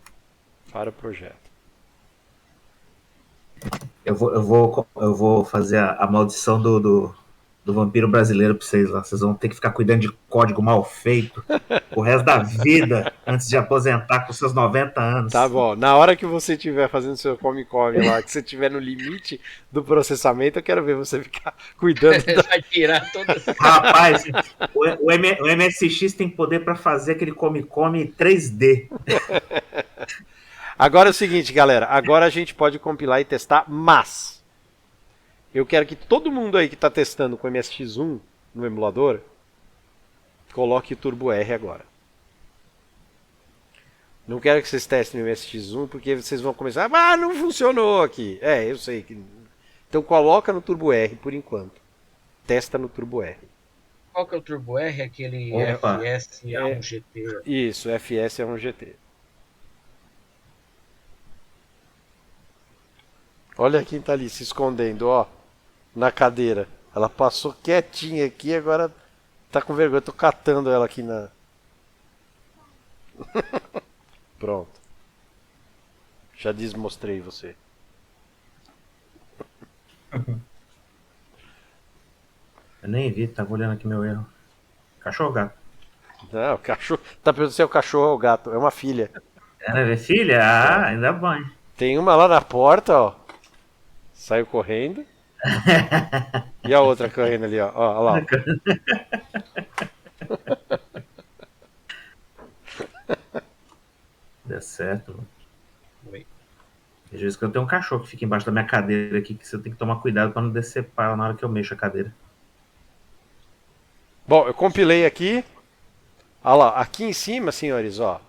para o projeto. Eu vou fazer a maldição do vampiro brasileiro pra vocês lá. Vocês vão ter que ficar cuidando de código mal feito o resto da vida antes de aposentar com seus 90 anos. Tá bom. Na hora que você estiver fazendo seu come-come lá, que você estiver no limite do processamento, eu quero ver você ficar cuidando da... Vai tirar todas. Rapaz, o MSX tem poder pra fazer aquele come-come em 3D. Agora é o seguinte, galera. Agora a gente pode compilar e testar, mas eu quero que todo mundo aí que está testando com MSX1 no emulador coloque Turbo R agora. Não quero que vocês testem no MSX1 porque vocês vão começar, não funcionou aqui. Eu sei que. Então coloca no Turbo R por enquanto. Testa no Turbo R. Qual que é o Turbo R? Aquele Opa. FS A1GT. Isso, FS é um GT. Olha quem tá ali se escondendo, ó, na cadeira. Ela passou quietinha aqui, agora tá com vergonha. Eu tô catando ela aqui na... Pronto. Já desmostrei você. Eu nem vi, tava olhando aqui meu erro. Cachorro gato. Não, o cachorro... Tá perguntando se é o cachorro ou o gato. É uma filha. Era filha? Ainda bem. Tem uma lá na porta, ó. Saiu correndo. E a outra correndo ali, ó. Ó lá. Deu certo, mano. Oi. Às vezes que eu tenho um cachorro que fica embaixo da minha cadeira aqui, que você tem que tomar cuidado pra não decepar na hora que eu mexo a cadeira. Bom, eu compilei aqui. Olha lá, aqui em cima, senhores, ó.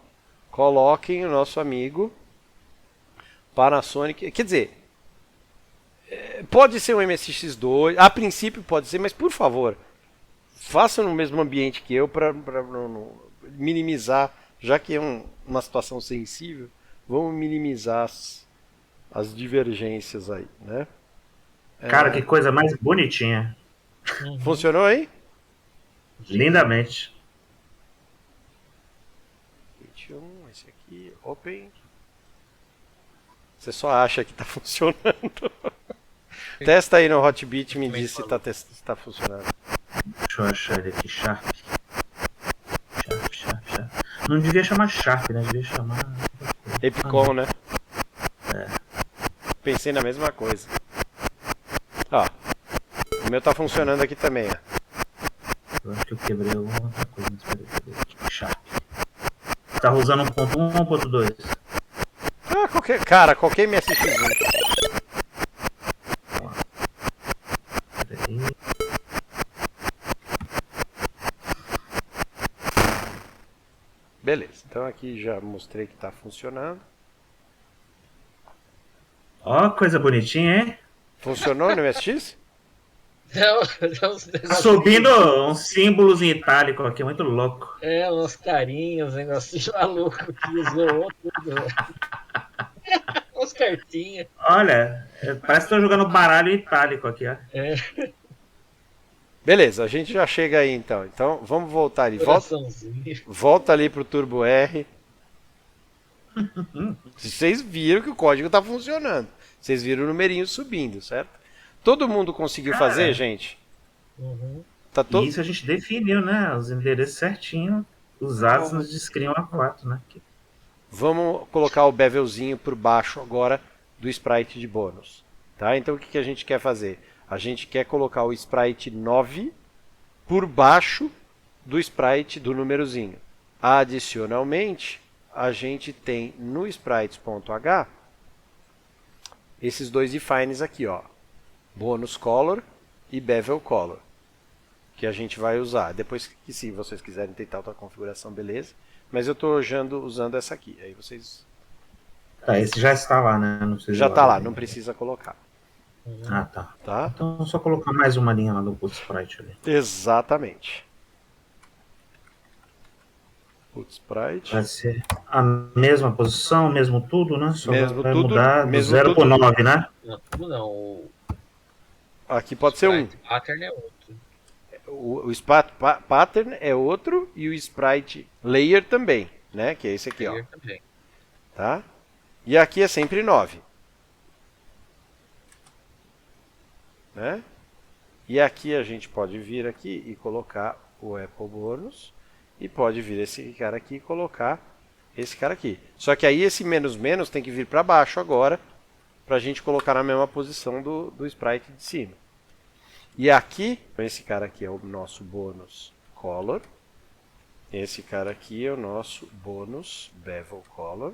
Coloquem o nosso amigo Panasonic. Quer dizer, pode ser um MSX2, a princípio pode ser, mas por favor, faça no mesmo ambiente que eu para minimizar, já que é uma situação sensível, vamos minimizar as divergências aí, né? Cara, que coisa mais bonitinha. Funcionou aí? Lindamente. 21, esse aqui, open. Você só acha que tá funcionando. Testa aí no Hotbit e me diz se tá funcionando. Deixa eu achar ele aqui, Sharp. Não devia chamar Sharp, né? Devia chamar... Epicom, né? Pensei na mesma coisa. Ó, o meu tá funcionando aqui também, ó. Eu acho que eu quebrei alguma outra coisa. Mas peraí. Sharp. Você tá usando 1.1 ou 1.2? Qualquer MSX1. Peraí. Então aqui já mostrei que está funcionando. Ó, coisa bonitinha, hein? Funcionou no MSX? Não, não, uns negocinhos- Subindo uns símbolos em itálico aqui, muito louco. Uns carinhos, uns negocinhos malucos que usou tudo. Umas cartinhas. Olha, parece que estou jogando baralho em itálico aqui, ó. Beleza, a gente já chega aí então. Então vamos voltar ali. Coraçãozinho. Volta ali pro Turbo R. Vocês viram que o código está funcionando. Vocês viram o numerinho subindo, certo? Todo mundo conseguiu fazer, gente? Uhum. Tá todo... Isso a gente definiu, né? Os endereços certinho usados nos Discriam A4, né? Vamos colocar o bevelzinho por baixo agora do sprite de bônus. Tá? Então o que a gente quer fazer? A gente quer colocar o sprite 9 por baixo do sprite do númerozinho. Adicionalmente, a gente tem no sprites.h esses dois defines aqui, ó, bonus color e bevel color, que a gente vai usar. Depois que se vocês quiserem tentar outra configuração, beleza. Mas eu estou usando essa aqui. Aí vocês... Tá, esse já está lá, né? Não precisa Já ir está lá, não precisa colocar. Ah, tá. Tá? Então só colocar mais uma linha lá do Put Sprite ali. Exatamente. Put Sprite. Vai ser a mesma posição, mesmo tudo, né? Só Mesmo vai tudo, mudar do mesmo 0 tudo. para 9, né? Não, tudo não. O Aqui pode ser um. sprite pattern é outro. O sprite pattern é outro e o sprite layer também, né? Que é esse aqui, ó. Layer também. Tá? E aqui é sempre 9. Né? E aqui a gente pode vir aqui e colocar o Apple Bonus. E pode vir esse cara aqui e colocar esse cara aqui. Só que aí esse menos menos tem que vir para baixo agora, para a gente colocar na mesma posição do sprite de cima. E aqui, esse cara aqui é o nosso bônus color. Esse cara aqui é o nosso bônus bevel color.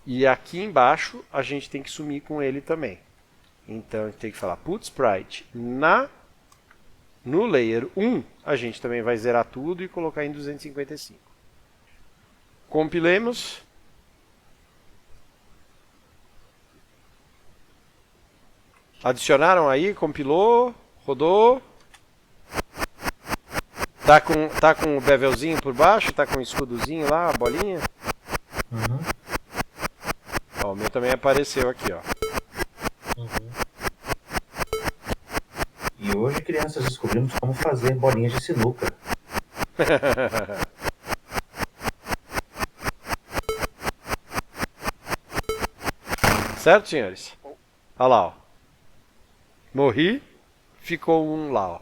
E aqui embaixo a gente tem que sumir com ele também. Então a gente tem que falar put sprite no layer 1, a gente também vai zerar tudo e colocar em 255. Compilemos. Adicionaram aí, compilou, rodou. Tá com o bevelzinho por baixo, tá com o escudozinho lá, a bolinha. Uhum. Ó, o meu também apareceu aqui, ó. Uhum. E hoje, crianças, descobrimos como fazer bolinhas de sinuca. Certo, senhores? Olha lá, ó. Morri, ficou um lá, ó.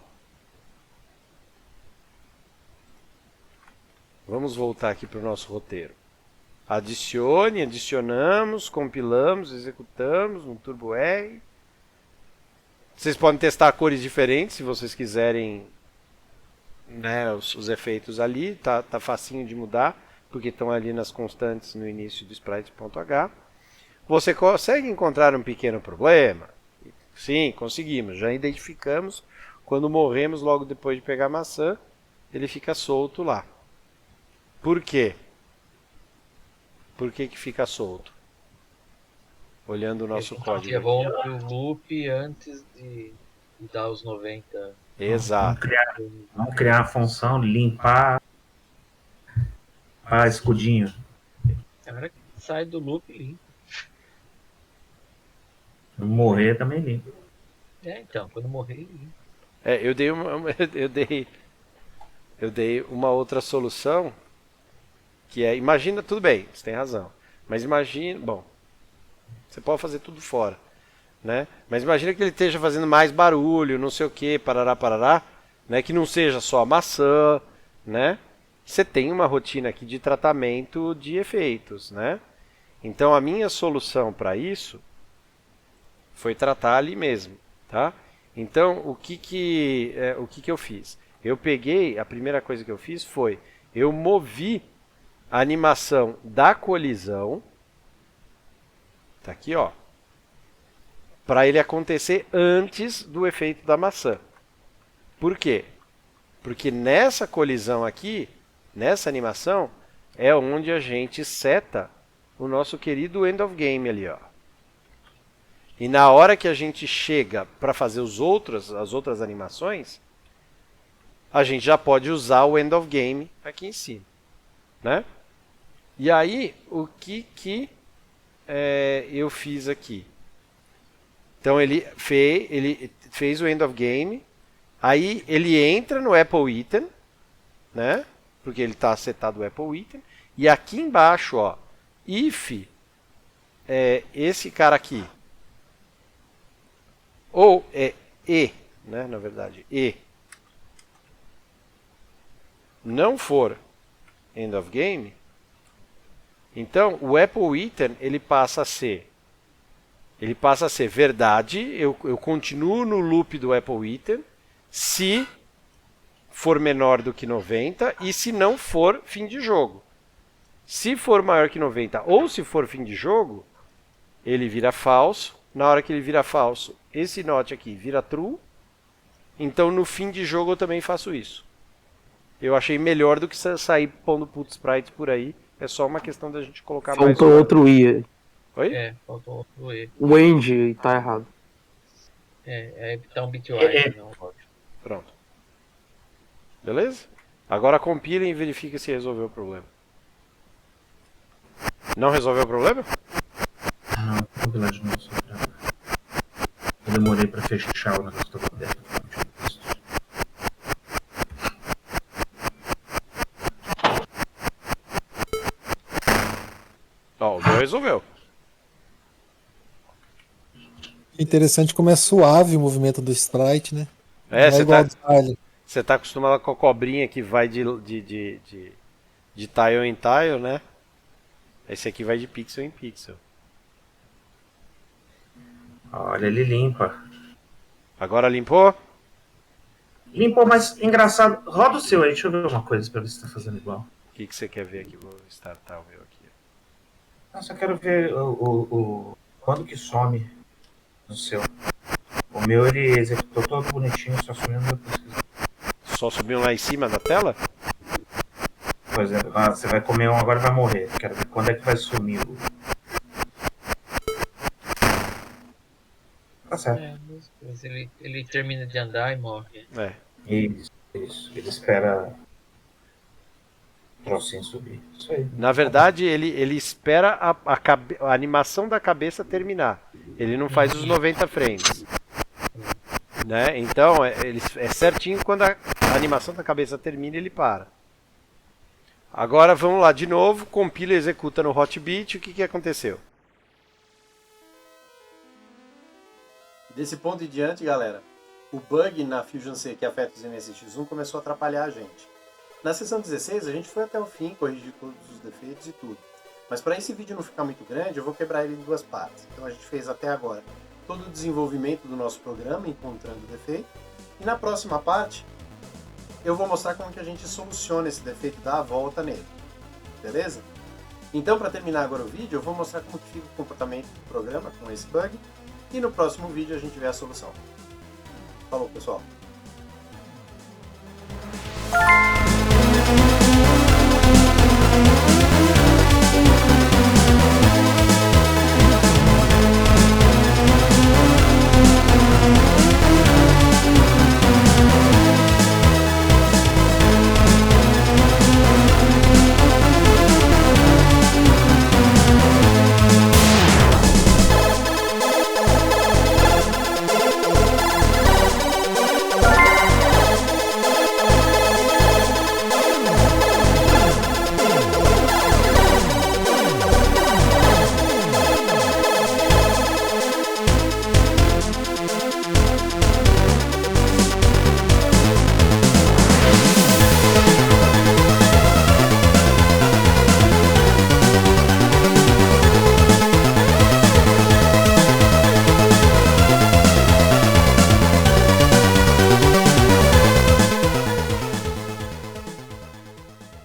Vamos voltar aqui para o nosso roteiro. Adicione, adicionamos, compilamos, executamos no Turbo R. Vocês podem testar cores diferentes se vocês quiserem, né, os efeitos ali. Tá facinho de mudar, porque estão ali nas constantes no início do sprites.h. Você consegue encontrar um pequeno problema? Sim, conseguimos. Já identificamos. Quando morremos logo depois de pegar a maçã, ele fica solto lá. Por quê? Por que que fica solto? Olhando o nosso código. Levou o loop antes de dar os 90. Exato. Vamos criar uma função, limpar escudinho. Na hora que sai do loop, limpa. Morrer também limpa. Então, quando morrer, limpa. Eu dei uma outra solução, que é, imagina, tudo bem, você tem razão, mas imagina, bom, você pode fazer tudo fora, né? Mas imagina que ele esteja fazendo mais barulho, não sei o que, parará, né? Que não seja só a maçã, né? Você tem uma rotina aqui de tratamento de efeitos, né? Então a minha solução para isso foi tratar ali mesmo, tá? Então o que eu fiz? Eu peguei, a primeira coisa que eu fiz foi, eu movi a animação da colisão, tá aqui, ó, para ele acontecer antes do efeito da maçã. Por quê? Porque nessa colisão aqui, nessa animação, é onde a gente seta o nosso querido end of game ali, ó. E na hora que a gente chega para fazer as outras animações, a gente já pode usar o end of game aqui em cima, né? E aí, o que eu fiz aqui? Então ele fez o end of game, aí ele entra no Apple Item, né? Porque ele está setado o Apple Item, e aqui embaixo, ó, if esse cara aqui, ou né? Na verdade, não for end of game, então o Apple Item ele passa a ser verdade, eu continuo no loop do Apple Item, se for menor do que 90 e se não for fim de jogo. Se for maior que 90 ou se for fim de jogo, ele vira falso. Na hora que ele vira falso, esse not aqui vira true. Então no fim de jogo eu também faço isso. Eu achei melhor do que sair pondo put sprites por aí. É só uma questão da gente colocar mais... Faltou outro I. Oi? Faltou outro E. O end tá errado. Tá um bitwise, não pode. Pronto. Beleza? Agora compila e verifica se resolveu o problema. Não resolveu o problema? Não, vou compilar de novo. Eu demorei pra fechar o negócio do aberto. Ó, o meu resolveu. Interessante como é suave o movimento do sprite, né? Não é Você igual tá, ao do Tile. você tá acostumado com a cobrinha que vai de tile em tile, né? Esse aqui vai de pixel em pixel. Olha, ele limpa. Agora limpou? Limpou, mas engraçado. Roda o seu aí, deixa eu ver uma coisa pra ver se tá fazendo igual. O que você quer ver aqui? Vou startar o meu aqui. Eu só quero ver quando que some no seu. O meu ele executou todo bonitinho, só sumiu no meu pesquisa. Só subiu lá em cima da tela? Pois é, você vai comer um agora e vai morrer. Quero ver quando é que vai sumir o. Tá certo. Mas ele termina de andar e morre. É. Isso. Ele espera o trocinho subir. Isso aí. Na verdade, ele espera a animação da cabeça terminar. Ele não faz os 90 frames. Né? Então, é certinho quando a animação da cabeça termina, ele para. Agora vamos lá de novo, compila e executa no Hotbit. O que aconteceu? Desse ponto em diante, galera, o bug na Fusion C que afeta os MSX1 começou a atrapalhar a gente. Na sessão 16 a gente foi até o fim, corrigiu todos os defeitos e tudo. Mas para esse vídeo não ficar muito grande, eu vou quebrar ele em duas partes. Então a gente fez até agora todo o desenvolvimento do nosso programa, encontrando o defeito. E na próxima parte, eu vou mostrar como que a gente soluciona esse defeito e dá a volta nele. Beleza? Então, para terminar agora o vídeo, eu vou mostrar como que fica o comportamento do programa com esse bug. E no próximo vídeo a gente vê a solução. Falou, pessoal!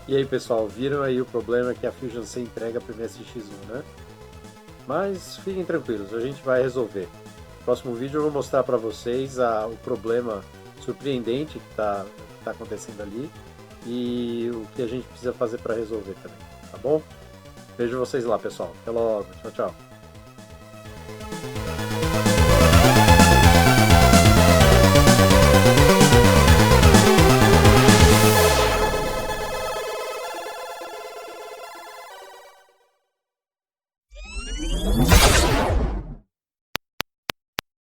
E aí, pessoal, viram aí o problema que a Fusion C entrega para o MSX1, né? Mas fiquem tranquilos, a gente vai resolver. No próximo vídeo eu vou mostrar para vocês o problema surpreendente que está está acontecendo ali e o que a gente precisa fazer para resolver também, tá bom? Vejo vocês lá, pessoal. Até logo. Tchau, tchau.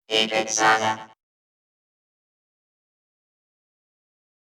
Agent Saga.